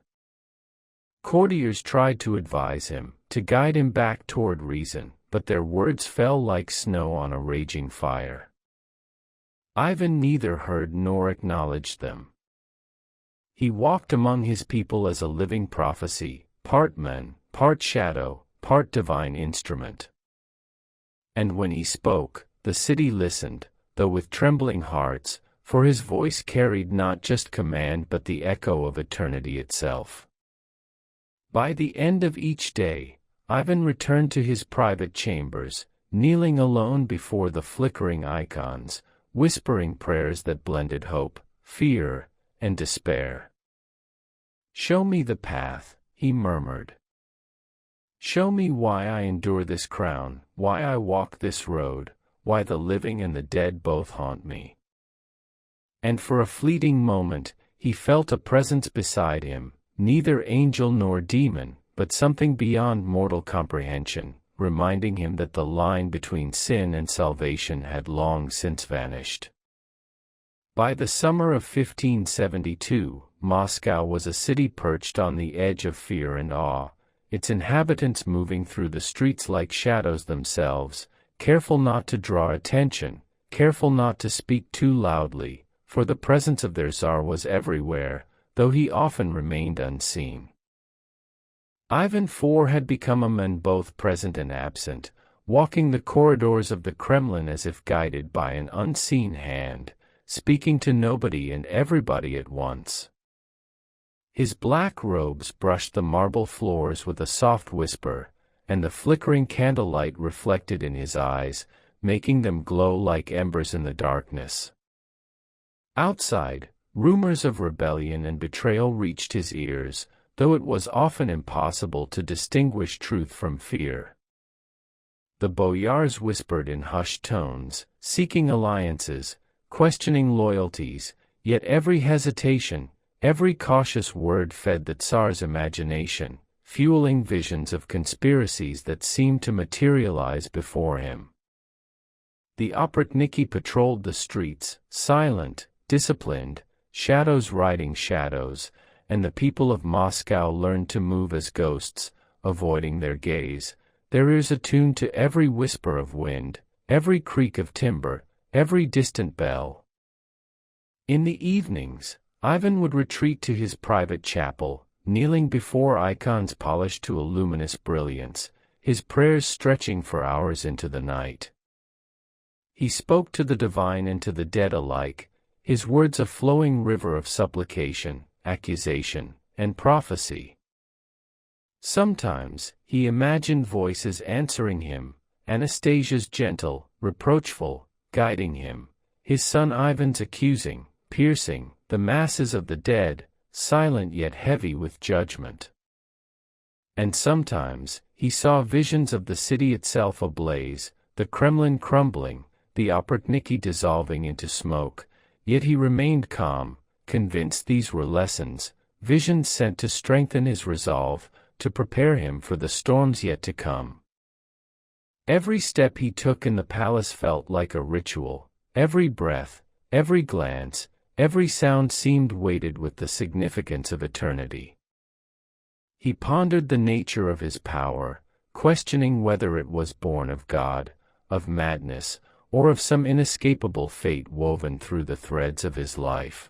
Courtiers tried to advise him, to guide him back toward reason, but their words fell like snow on a raging fire. Ivan neither heard nor acknowledged them. He walked among his people as a living prophecy, part man, part shadow, part divine instrument. And when he spoke, the city listened, though with trembling hearts, for his voice carried not just command but the echo of eternity itself. By the end of each day, Ivan returned to his private chambers, kneeling alone before the flickering icons, whispering prayers that blended hope, fear, and despair. "Show me the path," he murmured. Show me why I endure this crown, why I walk this road, why the living and the dead both haunt me. And for a fleeting moment, he felt a presence beside him, neither angel nor demon, but something beyond mortal comprehension, reminding him that the line between sin and salvation had long since vanished. By the summer of 1572, Moscow was a city perched on the edge of fear and awe, its inhabitants moving through the streets like shadows themselves, careful not to draw attention, careful not to speak too loudly, for the presence of their Tsar was everywhere, though he often remained unseen. Ivan IV had become a man both present and absent, walking the corridors of the Kremlin as if guided by an unseen hand, speaking to nobody and everybody at once. His black robes brushed the marble floors with a soft whisper, and the flickering candlelight reflected in his eyes, making them glow like embers in the darkness. Outside, rumors of rebellion and betrayal reached his ears, though it was often impossible to distinguish truth from fear. The boyars whispered in hushed tones, seeking alliances, questioning loyalties, yet every hesitation, every cautious word fed the Tsar's imagination, fueling visions of conspiracies that seemed to materialize before him. The Oprichniki patrolled the streets, silent, disciplined, shadows riding shadows, and the people of Moscow learned to move as ghosts, avoiding their gaze, their ears attuned to every whisper of wind, every creak of timber, every distant bell. In the evenings, Ivan would retreat to his private chapel, kneeling before icons polished to a luminous brilliance, his prayers stretching for hours into the night. He spoke to the divine and to the dead alike, his words a flowing river of supplication, accusation, and prophecy. Sometimes, he imagined voices answering him, Anastasia's gentle, reproachful, guiding him, his son Ivan's accusing, piercing, the masses of the dead, silent yet heavy with judgment. And sometimes, he saw visions of the city itself ablaze, the Kremlin crumbling, the Oprichniki dissolving into smoke, yet he remained calm, convinced these were lessons, visions sent to strengthen his resolve, to prepare him for the storms yet to come. Every step he took in the palace felt like a ritual, every breath, every glance, every sound seemed weighted with the significance of eternity. He pondered the nature of his power, questioning whether it was born of God, of madness, or of some inescapable fate woven through the threads of his life.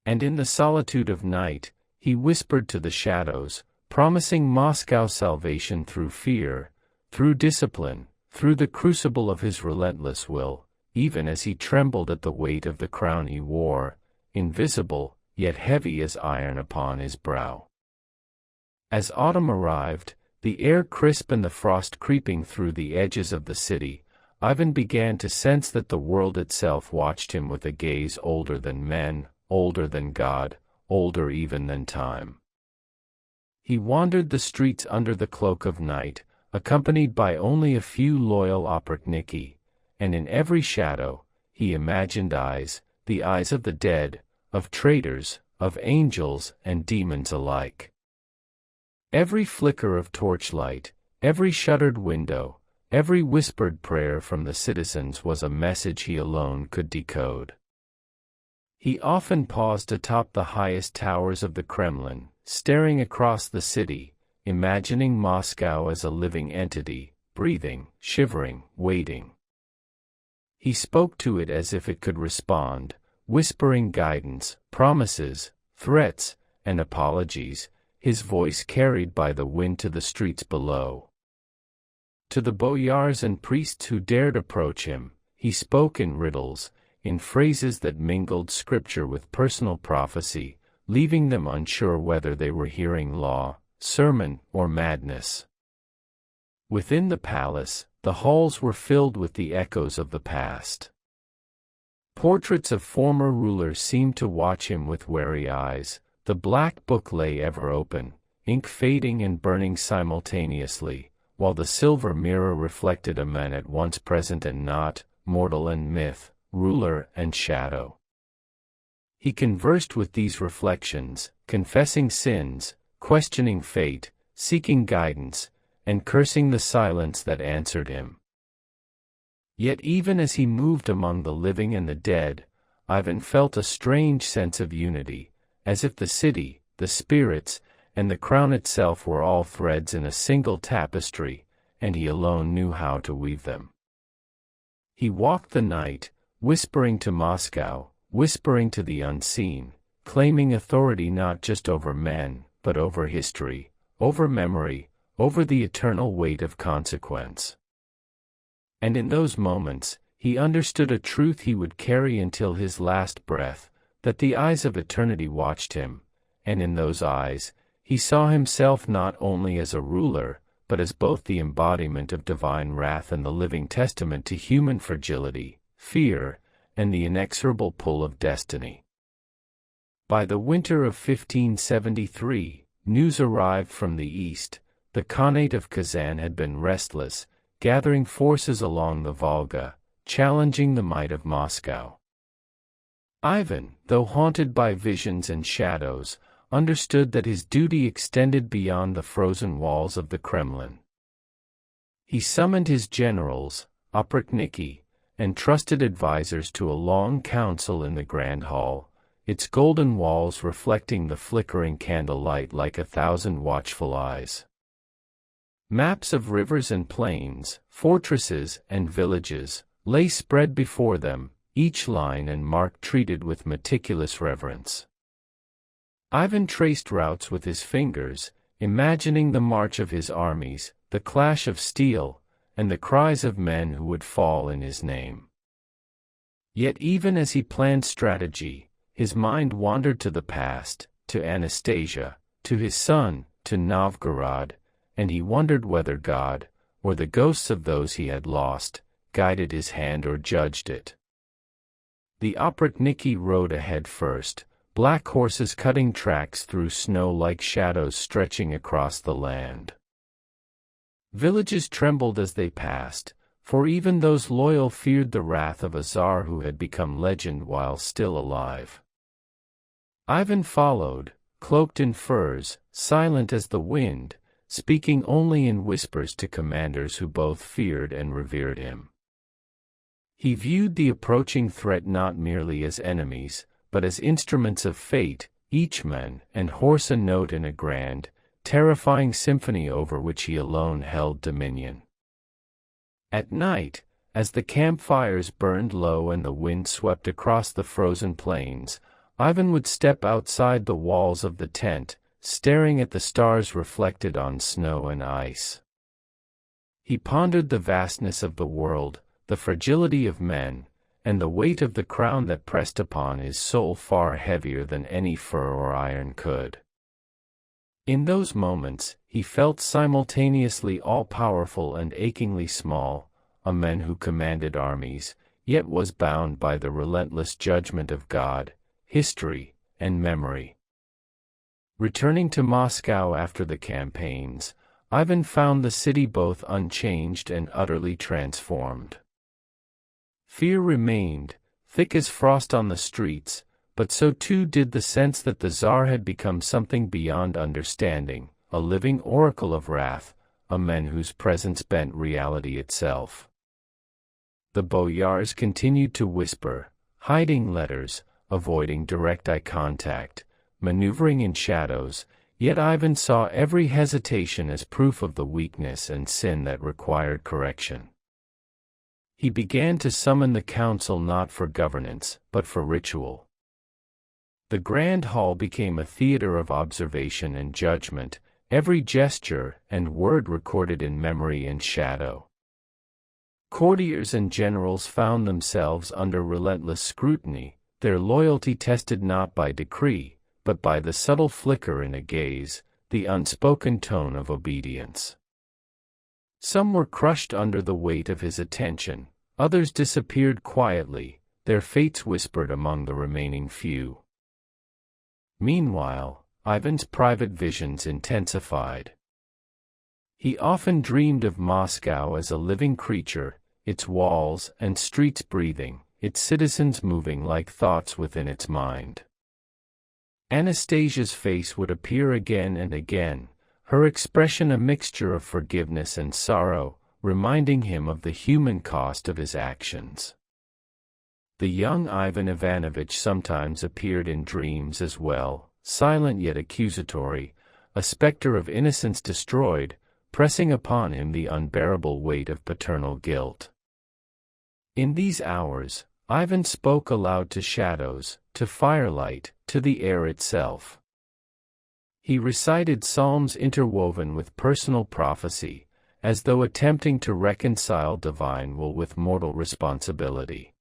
And in the solitude of night, he whispered to the shadows, promising Moscow salvation through fear, through discipline, through the crucible of his relentless will, even as he trembled at the weight of the crown he wore, invisible, yet heavy as iron upon his brow. As autumn arrived, the air crisp and the frost creeping through the edges of the city, Ivan began to sense that the world itself watched him with a gaze older than men, older than God, older even than time. He wandered the streets under the cloak of night, accompanied by only a few loyal Oprichniki, and in every shadow, he imagined eyes, the eyes of the dead, of traitors, of angels and demons alike. Every flicker of torchlight, every shuttered window, every whispered prayer from the citizens was a message he alone could decode. He often paused atop the highest towers of the Kremlin, staring across the city, imagining Moscow as a living entity, breathing, shivering, waiting. He spoke to it as if it could respond, whispering guidance, promises, threats, and apologies, his voice carried by the wind to the streets below. To the boyars and priests who dared approach him, he spoke in riddles, in phrases that mingled scripture with personal prophecy, leaving them unsure whether they were hearing law, sermon, or madness. Within the palace, the halls were filled with the echoes of the past. Portraits of former rulers seemed to watch him with wary eyes, the black book lay ever open, ink fading and burning simultaneously, while the silver mirror reflected a man at once present and not, mortal and myth, ruler and shadow. He conversed with these reflections, confessing sins, questioning fate, seeking guidance, and cursing the silence that answered him. Yet even as he moved among the living and the dead, Ivan felt a strange sense of unity, as if the city, the spirits, and the crown itself were all threads in a single tapestry, and he alone knew how to weave them. He walked the night, whispering to Moscow, whispering to the unseen, claiming authority not just over men, but over history, over memory, over the eternal weight of consequence. And in those moments, he understood a truth he would carry until his last breath, that the eyes of eternity watched him, and in those eyes, he saw himself not only as a ruler, but as both the embodiment of divine wrath and the living testament to human fragility, fear, and the inexorable pull of destiny. By the winter of 1573, news arrived from the east. The Khanate of Kazan had been restless, gathering forces along the Volga, challenging the might of Moscow. Ivan, though haunted by visions and shadows, understood that his duty extended beyond the frozen walls of the Kremlin. He summoned his generals, Oprichniki, and trusted advisors to a long council in the Grand Hall, its golden walls reflecting the flickering candlelight like 1,000 watchful eyes. Maps of rivers and plains, fortresses and villages, lay spread before them, each line and mark treated with meticulous reverence. Ivan traced routes with his fingers, imagining the march of his armies, the clash of steel, and the cries of men who would fall in his name. Yet even as he planned strategy, his mind wandered to the past, to Anastasia, to his son, to Novgorod, and he wondered whether God, or the ghosts of those he had lost, guided his hand or judged it. The Oprichniki rode ahead first, black horses cutting tracks through snow like shadows stretching across the land. Villages trembled as they passed, for even those loyal feared the wrath of a Tsar who had become legend while still alive. Ivan followed, cloaked in furs, silent as the wind, speaking only in whispers to commanders who both feared and revered him. He viewed the approaching threat not merely as enemies, but as instruments of fate, each man and horse a note in a grand, terrifying symphony over which he alone held dominion. At night, as the campfires burned low and the wind swept across the frozen plains, Ivan would step outside the walls of the tent, staring at the stars reflected on snow and ice. He pondered the vastness of the world, the fragility of men, and the weight of the crown that pressed upon his soul far heavier than any fur or iron could. In those moments, he felt simultaneously all-powerful and achingly small, a man who commanded armies, yet was bound by the relentless judgment of God, history, and memory. Returning to Moscow after the campaigns, Ivan found the city both unchanged and utterly transformed. Fear remained, thick as frost on the streets, but so too did the sense that the Tsar had become something beyond understanding, a living oracle of wrath, a man whose presence bent reality itself. The boyars continued to whisper, hiding letters, avoiding direct eye contact, maneuvering in shadows, yet Ivan saw every hesitation as proof of the weakness and sin that required correction. He began to summon the council not for governance, but for ritual. The grand hall became a theater of observation and judgment, every gesture and word recorded in memory and shadow. Courtiers and generals found themselves under relentless scrutiny, their loyalty tested not by decree, but by the subtle flicker in a gaze, the unspoken tone of obedience. Some were crushed under the weight of his attention, others disappeared quietly, their fates whispered among the remaining few. Meanwhile, Ivan's private visions intensified. He often dreamed of Moscow as a living creature, its walls and streets breathing, its citizens moving like thoughts within its mind. Anastasia's face would appear again and again, her expression a mixture of forgiveness and sorrow, reminding him of the human cost of his actions. The young Ivan Ivanovich sometimes appeared in dreams as well, silent yet accusatory, a specter of innocence destroyed, pressing upon him the unbearable weight of paternal guilt. In these hours, Ivan spoke aloud to shadows, to firelight, to the air itself. He recited psalms interwoven with personal prophecy, as though attempting to reconcile divine will with mortal responsibility.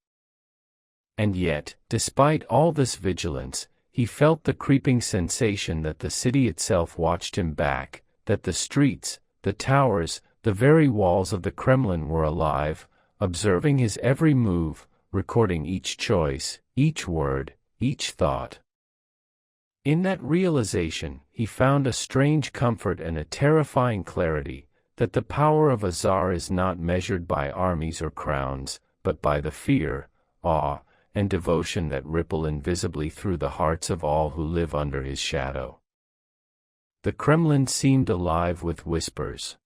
And yet, despite all this vigilance, he felt the creeping sensation that the city itself watched him back, that the streets, the towers, the very walls of the Kremlin were alive, observing his every move, recording each choice, each word, each thought. In that realization, he found a strange comfort and a terrifying clarity, that the power of a Tsar is not measured by armies or crowns, but by the fear, awe, and devotion that ripple invisibly through the hearts of all who live under his shadow. The Kremlin seemed alive with whispers.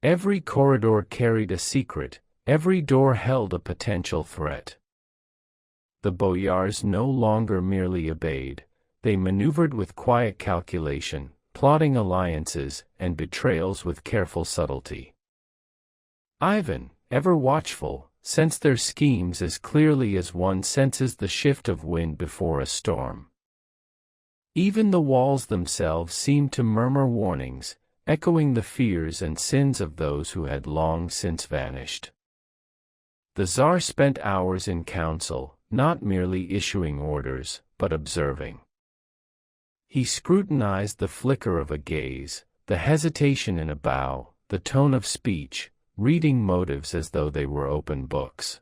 Every corridor carried a secret, every door held a potential threat. The boyars no longer merely obeyed, they maneuvered with quiet calculation, plotting alliances and betrayals with careful subtlety. Ivan, ever watchful, sensed their schemes as clearly as one senses the shift of wind before a storm. Even the walls themselves seemed to murmur warnings, echoing the fears and sins of those who had long since vanished. The Tsar spent hours in council, not merely issuing orders, but observing. He scrutinized the flicker of a gaze, the hesitation in a bow, the tone of speech, reading motives as though they were open books.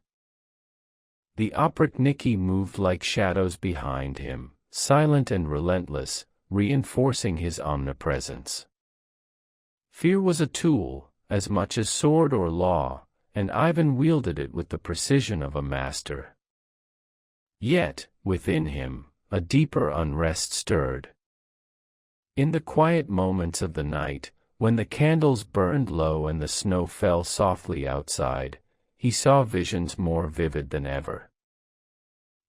The Oprichniki moved like shadows behind him, silent and relentless, reinforcing his omnipresence. Fear was a tool, as much as sword or law, and Ivan wielded it with the precision of a master. Yet, within him, a deeper unrest stirred. In the quiet moments of the night, when the candles burned low and the snow fell softly outside, he saw visions more vivid than ever.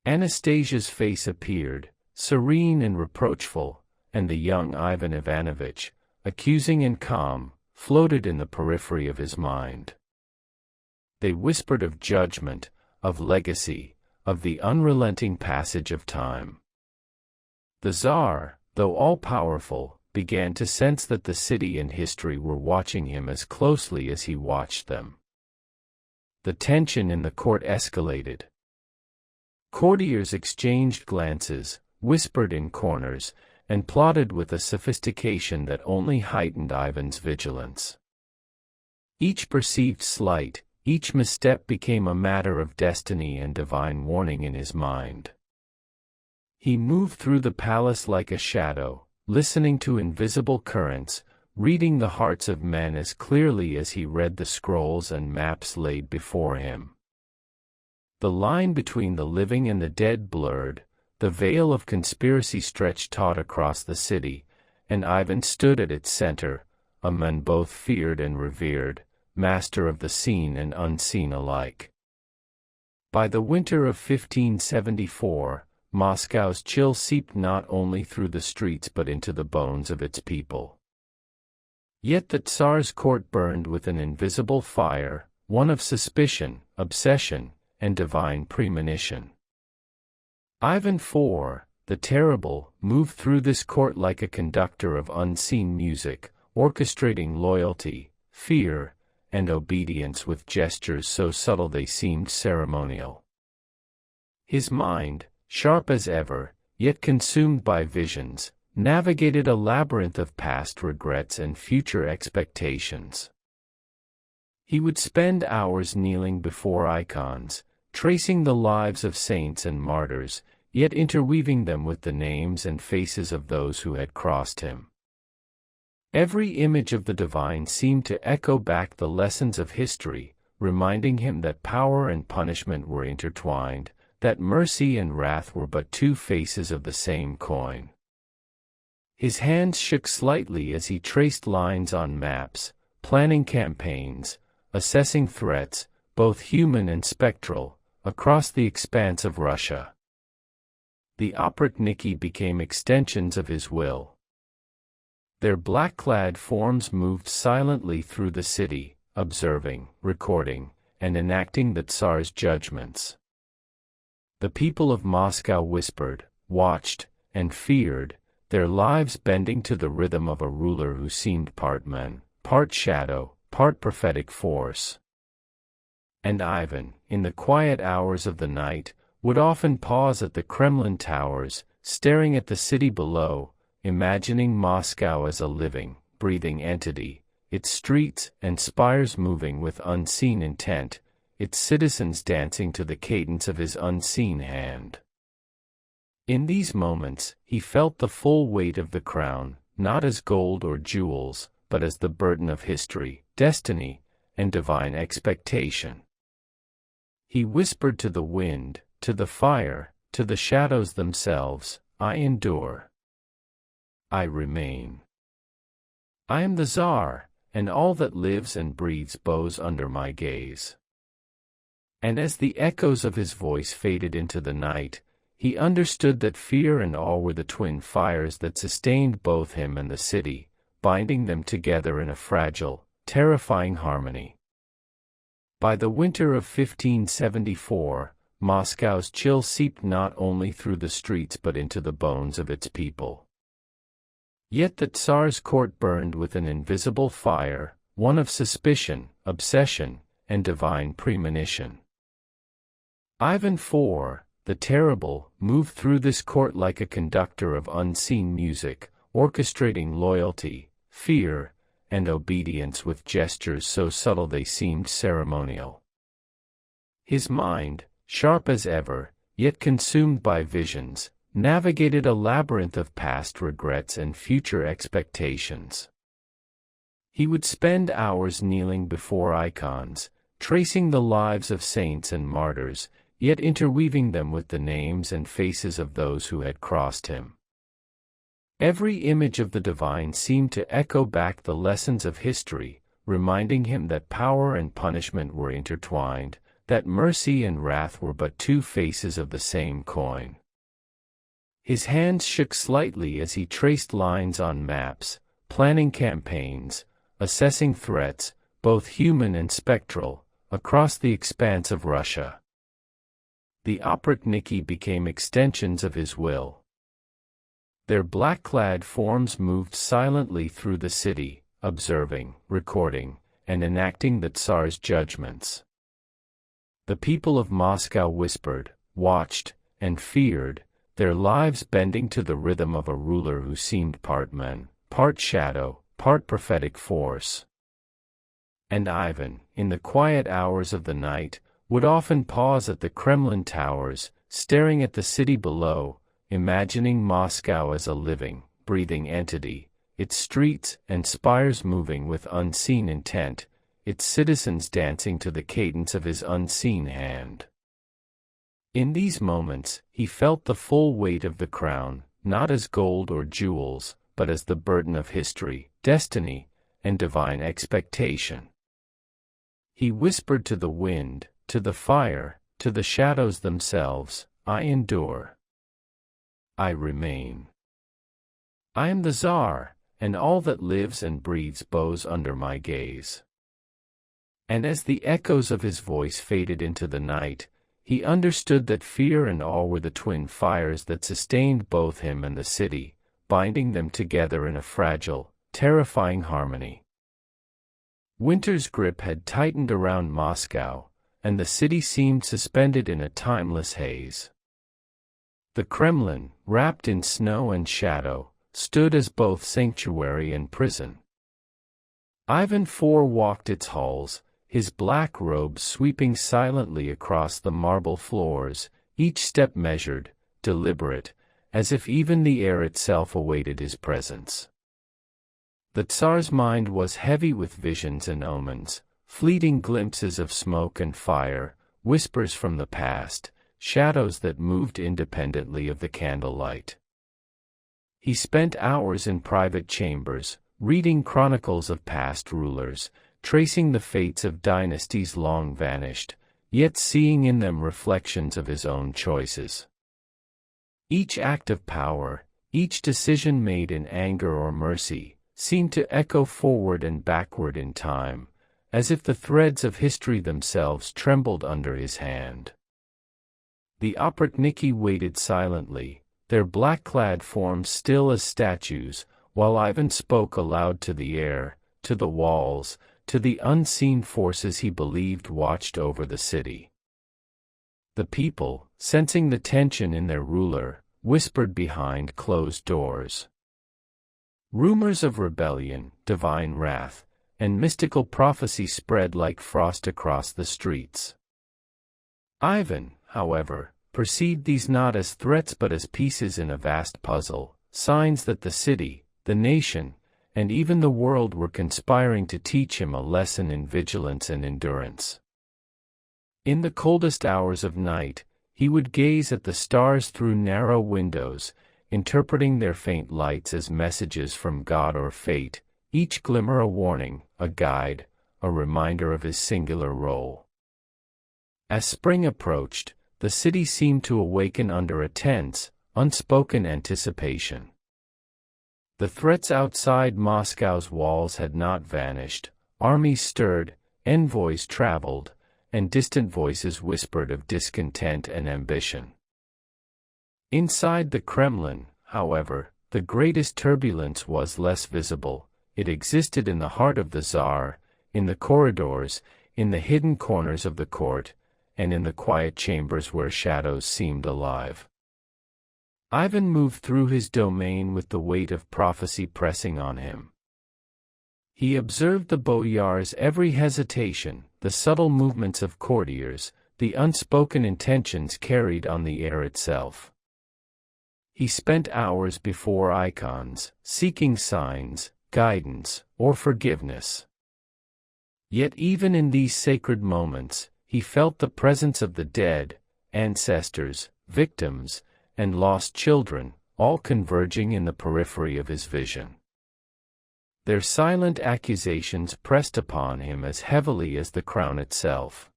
Anastasia's face appeared, serene and reproachful, and the young Ivan Ivanovich, accusing and calm, floated in the periphery of his mind. They whispered of judgment, of legacy, of the unrelenting passage of time. The Tsar, though all-powerful, began to sense that the city and history were watching him as closely as he watched them. The tension in the court escalated. Courtiers exchanged glances, whispered in corners, and plotted with a sophistication that only heightened Ivan's vigilance. Each perceived slight, each misstep became a matter of destiny and divine warning in his mind. He moved through the palace like a shadow, listening to invisible currents, reading the hearts of men as clearly as he read the scrolls and maps laid before him. The line between the living and the dead blurred, the veil of conspiracy stretched taut across the city, and Ivan stood at its center, a man both feared and revered, master of the seen and unseen alike. By the winter of 1574, Moscow's chill seeped not only through the streets but into the bones of its people. Yet the Tsar's court burned with an invisible fire, one of suspicion, obsession, and divine premonition. Ivan IV, the Terrible, moved through this court like a conductor of unseen music, orchestrating loyalty, fear, and obedience with gestures so subtle they seemed ceremonial. His mind, sharp as ever, yet consumed by visions, navigated a labyrinth of past regrets and future expectations. He would spend hours kneeling before icons, tracing the lives of saints and martyrs, yet interweaving them with the names and faces of those who had crossed him. Every image of the divine seemed to echo back the lessons of history, reminding him that power and punishment were intertwined, that mercy and wrath were but two faces of the same coin. His hands shook slightly as he traced lines on maps, planning campaigns, assessing threats, both human and spectral, across the expanse of Russia. The Oprichniki became extensions of his will. Their black-clad forms moved silently through the city, observing, recording, and enacting the Tsar's judgments. The people of Moscow whispered, watched, and feared, their lives bending to the rhythm of a ruler who seemed part man, part shadow, part prophetic force. And Ivan, in the quiet hours of the night, would often pause at the Kremlin towers, staring at the city below, imagining Moscow as a living, breathing entity, its streets and spires moving with unseen intent, its citizens dancing to the cadence of his unseen hand. In these moments, he felt the full weight of the crown, not as gold or jewels, but as the burden of history, destiny, and divine expectation. He whispered to the wind, to the fire, to the shadows themselves, I endure. I remain. I am the Tsar, and all that lives and breathes bows under my gaze. And as the echoes of his voice faded into the night, he understood that fear and awe were the twin fires that sustained both him and the city, binding them together in a fragile, terrifying harmony. By the winter of 1574, Moscow's chill seeped not only through the streets but into the bones of its people. Yet the Tsar's court burned with an invisible fire, one of suspicion, obsession, and divine premonition. Ivan IV, the Terrible, moved through this court like a conductor of unseen music, orchestrating loyalty, fear, and obedience with gestures so subtle they seemed ceremonial. His mind, sharp as ever, yet consumed by visions, navigated a labyrinth of past regrets and future expectations. He would spend hours kneeling before icons, tracing the lives of saints and martyrs, yet interweaving them with the names and faces of those who had crossed him. Every image of the divine seemed to echo back the lessons of history, reminding him that power and punishment were intertwined, that mercy and wrath were but two faces of the same coin. His hands shook slightly as he traced lines on maps, planning campaigns, assessing threats, both human and spectral, across the expanse of Russia. The Oprichniki became extensions of his will. Their black-clad forms moved silently through the city, observing, recording, and enacting the Tsar's judgments. The people of Moscow whispered, watched, and feared, their lives bending to the rhythm of a ruler who seemed part man, part shadow, part prophetic force. And Ivan, in the quiet hours of the night, would often pause at the Kremlin towers, staring at the city below, imagining Moscow as a living, breathing entity, its streets and spires moving with unseen intent, its citizens dancing to the cadence of his unseen hand. In these moments, he felt the full weight of the crown, not as gold or jewels, but as the burden of history, destiny, and divine expectation. He whispered to the wind, to the fire, to the shadows themselves, I endure. I remain. I am the Tsar, and all that lives and breathes bows under my gaze. And as the echoes of his voice faded into the night, he understood that fear and awe were the twin fires that sustained both him and the city, binding them together in a fragile, terrifying harmony. Winter's grip had tightened around Moscow, and the city seemed suspended in a timeless haze. The Kremlin, wrapped in snow and shadow, stood as both sanctuary and prison. Ivan IV walked its halls, his black robes sweeping silently across the marble floors, each step measured, deliberate, as if even the air itself awaited his presence. The Tsar's mind was heavy with visions and omens, fleeting glimpses of smoke and fire, whispers from the past, shadows that moved independently of the candlelight. He spent hours in private chambers, reading chronicles of past rulers, tracing the fates of dynasties long vanished, yet seeing in them reflections of his own choices. Each act of power, each decision made in anger or mercy, seemed to echo forward and backward in time, as if the threads of history themselves trembled under his hand. The Oprichniki waited silently, their black-clad forms still as statues, while Ivan spoke aloud to the air, to the walls, to the unseen forces he believed watched over the city. The people, sensing the tension in their ruler, whispered behind closed doors. Rumors of rebellion, divine wrath, and mystical prophecy spread like frost across the streets. Ivan, however, perceived these not as threats but as pieces in a vast puzzle, signs that the city, the nation, and even the world were conspiring to teach him a lesson in vigilance and endurance. In the coldest hours of night, he would gaze at the stars through narrow windows, interpreting their faint lights as messages from God or fate, each glimmer a warning, a guide, a reminder of his singular role. As spring approached, the city seemed to awaken under a tense, unspoken anticipation. The threats outside Moscow's walls had not vanished, armies stirred, envoys traveled, and distant voices whispered of discontent and ambition. Inside the Kremlin, however, the greatest turbulence was less visible. It existed in the heart of the Tsar, in the corridors, in the hidden corners of the court, and in the quiet chambers where shadows seemed alive. Ivan moved through his domain with the weight of prophecy pressing on him. He observed the boyars' every hesitation, the subtle movements of courtiers, the unspoken intentions carried on the air itself. He spent hours before icons, seeking signs, guidance, or forgiveness. Yet even in these sacred moments, he felt the presence of the dead, ancestors, victims, and lost children, all converging in the periphery of his vision. Their silent accusations pressed upon him as heavily as the crown itself.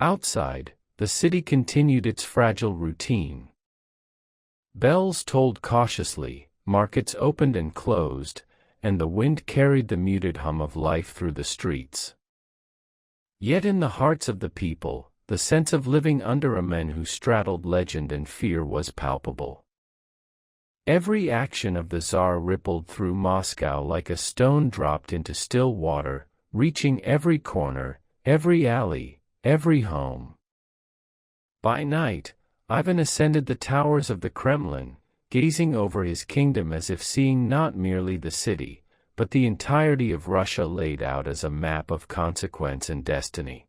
Outside, the city continued its fragile routine. Bells tolled cautiously, markets opened and closed, and the wind carried the muted hum of life through the streets. Yet in the hearts of the people, the sense of living under a man who straddled legend and fear was palpable. Every action of the Tsar rippled through Moscow like a stone dropped into still water, reaching every corner, every alley, every home. By night, Ivan ascended the towers of the Kremlin, gazing over his kingdom as if seeing not merely the city, but the entirety of Russia laid out as a map of consequence and destiny.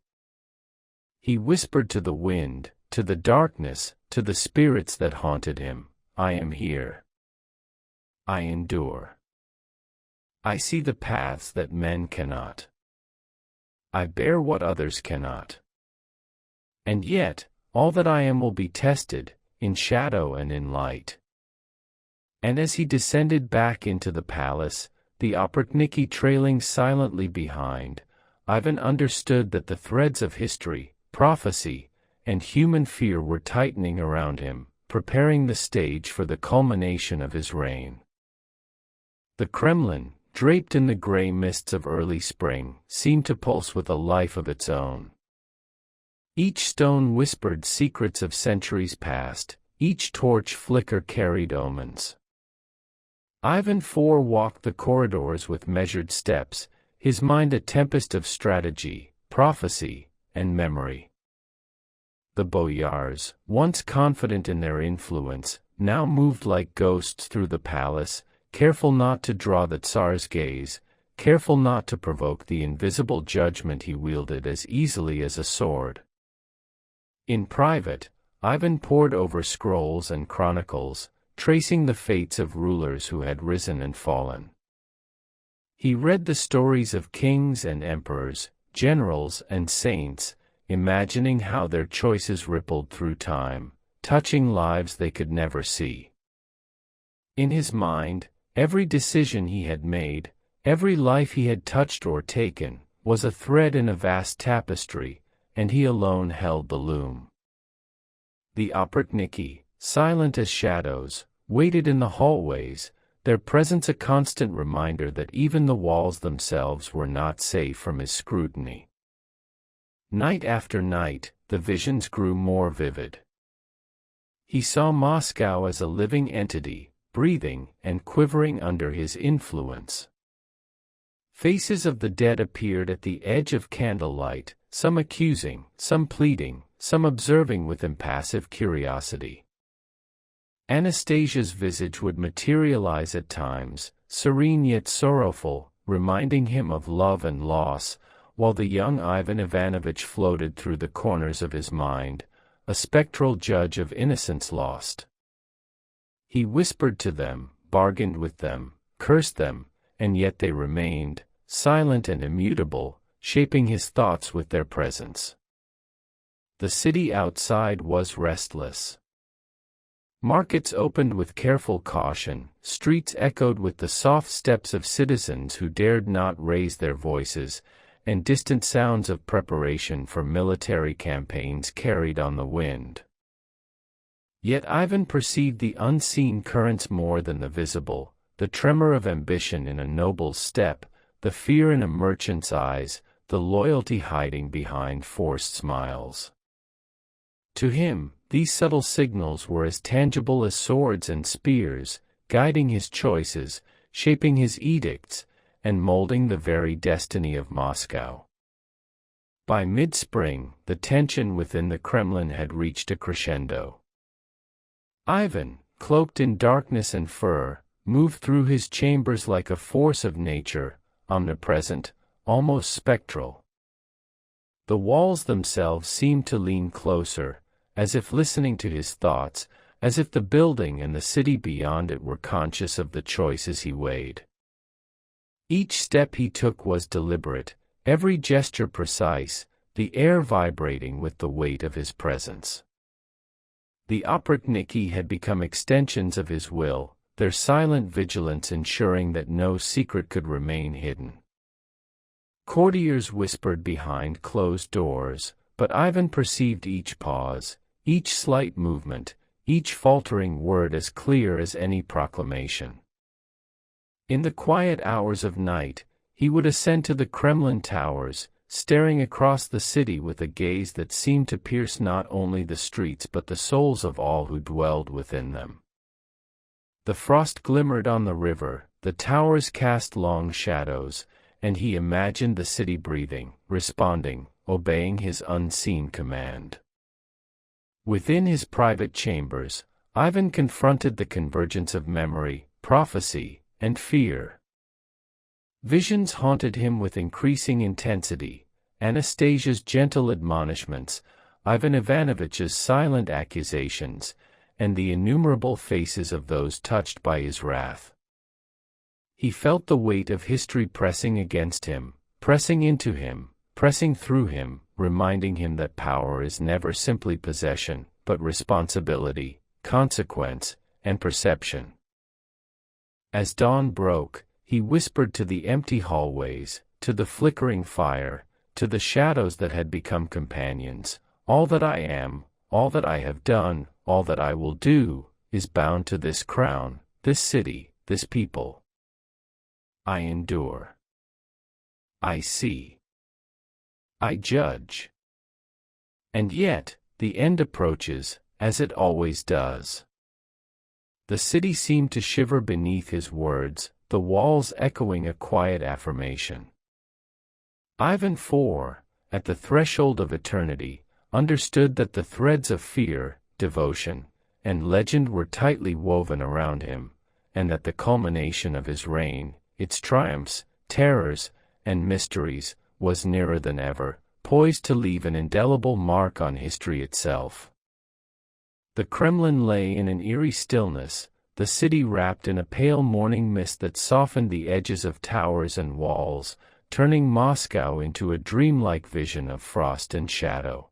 He whispered to the wind, to the darkness, to the spirits that haunted him, "I am here. I endure. I see the paths that men cannot. I bear what others cannot. And yet, all that I am will be tested, in shadow and in light." And as he descended back into the palace, the Oprichniki trailing silently behind, Ivan understood that the threads of history, prophecy, and human fear were tightening around him, preparing the stage for the culmination of his reign. The Kremlin, draped in the gray mists of early spring, seemed to pulse with a life of its own. Each stone whispered secrets of centuries past, each torch flicker carried omens. Ivan IV walked the corridors with measured steps, his mind a tempest of strategy, prophecy, and memory. The boyars, once confident in their influence, now moved like ghosts through the palace, careful not to draw the Tsar's gaze, careful not to provoke the invisible judgment he wielded as easily as a sword. In private, Ivan pored over scrolls and chronicles, tracing the fates of rulers who had risen and fallen. He read the stories of kings and emperors, generals and saints, imagining how their choices rippled through time, touching lives they could never see. In his mind, every decision he had made, every life he had touched or taken, was a thread in a vast tapestry, and he alone held the loom. The Oprichniki, silent as shadows, waited in the hallways, their presence a constant reminder that even the walls themselves were not safe from his scrutiny. Night after night, the visions grew more vivid. He saw Moscow as a living entity, breathing and quivering under his influence. Faces of the dead appeared at the edge of candlelight, some accusing, some pleading, some observing with impassive curiosity. Anastasia's visage would materialize at times, serene yet sorrowful, reminding him of love and loss, while the young Ivan Ivanovich floated through the corners of his mind, a spectral judge of innocence lost. He whispered to them, bargained with them, cursed them, and yet they remained, silent and immutable, shaping his thoughts with their presence. The city outside was restless. Markets opened with careful caution, streets echoed with the soft steps of citizens who dared not raise their voices, and distant sounds of preparation for military campaigns carried on the wind. Yet Ivan perceived the unseen currents more than the visible, the tremor of ambition in a noble's step, the fear in a merchant's eyes, the loyalty hiding behind forced smiles. To him, these subtle signals were as tangible as swords and spears, guiding his choices, shaping his edicts, and molding the very destiny of Moscow. By mid-spring, the tension within the Kremlin had reached a crescendo. Ivan, cloaked in darkness and fur, moved through his chambers like a force of nature, omnipresent, almost spectral. The walls themselves seemed to lean closer, as if listening to his thoughts, as if the building and the city beyond it were conscious of the choices he weighed. Each step he took was deliberate, every gesture precise, the air vibrating with the weight of his presence. The Oprichniki had become extensions of his will, their silent vigilance ensuring that no secret could remain hidden. Courtiers whispered behind closed doors, but Ivan perceived each pause, each slight movement, each faltering word as clear as any proclamation. In the quiet hours of night, he would ascend to the Kremlin towers, staring across the city with a gaze that seemed to pierce not only the streets but the souls of all who dwelled within them. The frost glimmered on the river, the towers cast long shadows, and he imagined the city breathing, responding, obeying his unseen command. Within his private chambers, Ivan confronted the convergence of memory, prophecy, and fear. Visions haunted him with increasing intensity, Anastasia's gentle admonishments, Ivan Ivanovich's silent accusations, and the innumerable faces of those touched by his wrath. He felt the weight of history pressing against him, pressing into him, pressing through him, reminding him that power is never simply possession, but responsibility, consequence, and perception. As dawn broke, he whispered to the empty hallways, to the flickering fire, to the shadows that had become companions, all that I am, all that I have done, all that I will do, is bound to this crown, this city, this people. I endure. I see. I judge. And yet, the end approaches, as it always does. The city seemed to shiver beneath his words, the walls echoing a quiet affirmation. Ivan IV, at the threshold of eternity, understood that the threads of fear, devotion, and legend were tightly woven around him, and that the culmination of his reign, its triumphs, terrors, and mysteries, was nearer than ever, poised to leave an indelible mark on history itself. The Kremlin lay in an eerie stillness, the city wrapped in a pale morning mist that softened the edges of towers and walls, turning Moscow into a dreamlike vision of frost and shadow.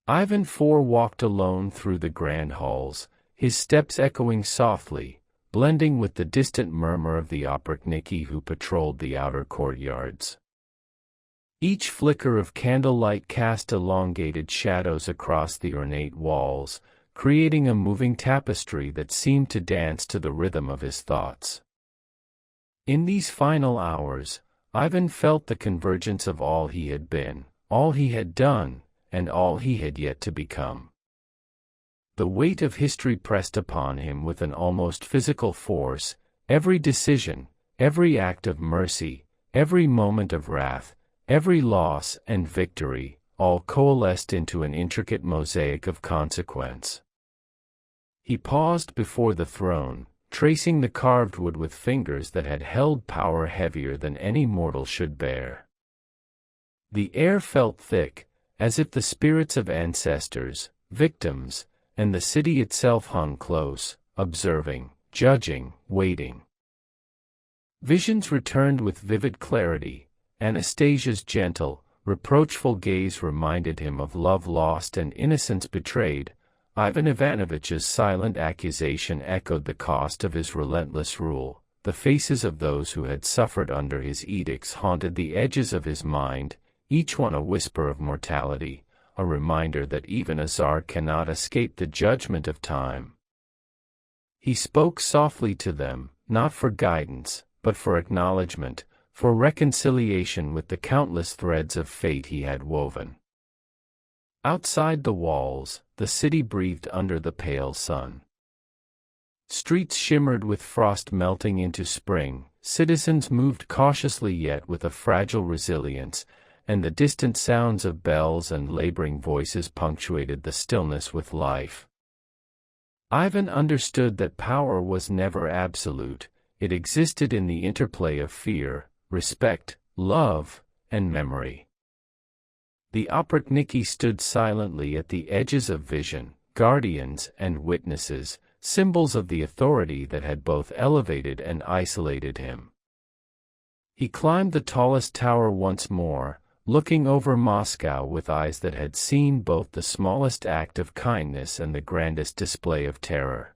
Ivan IV walked alone through the grand halls, his steps echoing softly, blending with the distant murmur of the Oprichniki who patrolled the outer courtyards. Each flicker of candlelight cast elongated shadows across the ornate walls, creating a moving tapestry that seemed to dance to the rhythm of his thoughts. In these final hours, Ivan felt the convergence of all he had been, all he had done, and all he had yet to become. The weight of history pressed upon him with an almost physical force, every decision, every act of mercy, every moment of wrath, every loss and victory, all coalesced into an intricate mosaic of consequence. He paused before the throne, tracing the carved wood with fingers that had held power heavier than any mortal should bear. The air felt thick, as if the spirits of ancestors, victims, and the city itself hung close, observing, judging, waiting. Visions returned with vivid clarity. Anastasia's gentle, reproachful gaze reminded him of love lost and innocence betrayed. Ivan Ivanovitch's silent accusation echoed the cost of his relentless rule. The faces of those who had suffered under his edicts haunted the edges of his mind, each one a whisper of mortality, a reminder that even a czar cannot escape the judgment of time. He spoke softly to them, not for guidance, but for acknowledgement, for reconciliation with the countless threads of fate he had woven. Outside the walls, the city breathed under the pale sun. Streets shimmered with frost melting into spring, citizens moved cautiously yet with a fragile resilience, and the distant sounds of bells and laboring voices punctuated the stillness with life. Ivan understood that power was never absolute, it existed in the interplay of fear, respect, love, and memory. The Oprichniki stood silently at the edges of vision, guardians and witnesses, symbols of the authority that had both elevated and isolated him. He climbed the tallest tower once more, looking over Moscow with eyes that had seen both the smallest act of kindness and the grandest display of terror.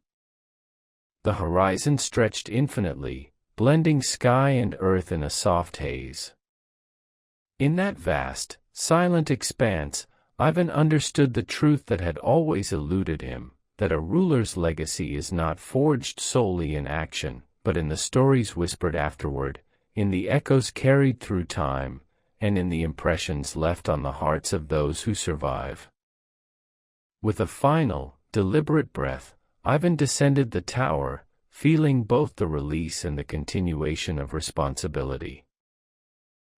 The horizon stretched infinitely, blending sky and earth in a soft haze. In that vast, silent expanse, Ivan understood the truth that had always eluded him, that a ruler's legacy is not forged solely in action, but in the stories whispered afterward, in the echoes carried through time, and in the impressions left on the hearts of those who survive. With a final, deliberate breath, Ivan descended the tower, feeling both the release and the continuation of responsibility.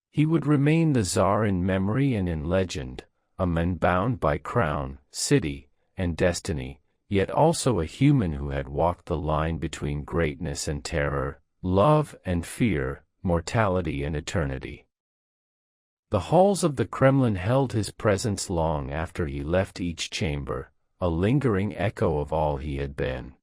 He would remain the Tsar in memory and in legend, a man bound by crown, city, and destiny, yet also a human who had walked the line between greatness and terror, love and fear, mortality and eternity. The halls of the Kremlin held his presence long after he left each chamber, a lingering echo of all he had been.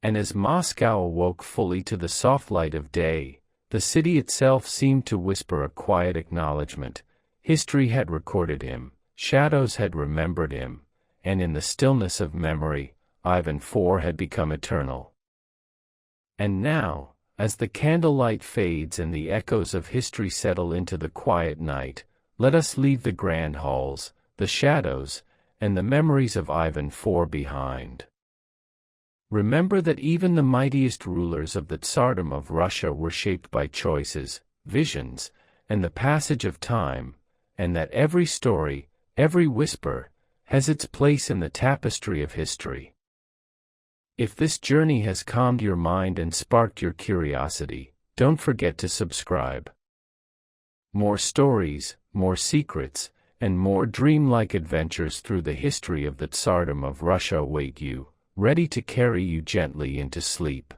And as Moscow awoke fully to the soft light of day, the city itself seemed to whisper a quiet acknowledgement. History had recorded him, shadows had remembered him, and in the stillness of memory, Ivan IV had become eternal. And now, as the candlelight fades and the echoes of history settle into the quiet night, let us leave the grand halls, the shadows, and the memories of Ivan IV behind. Remember that even the mightiest rulers of the Tsardom of Russia were shaped by choices, visions, and the passage of time, and that every story, every whisper, has its place in the tapestry of history. If this journey has calmed your mind and sparked your curiosity, don't forget to subscribe. More stories, more secrets, and more dreamlike adventures through the history of the Tsardom of Russia await you, ready to carry you gently into sleep.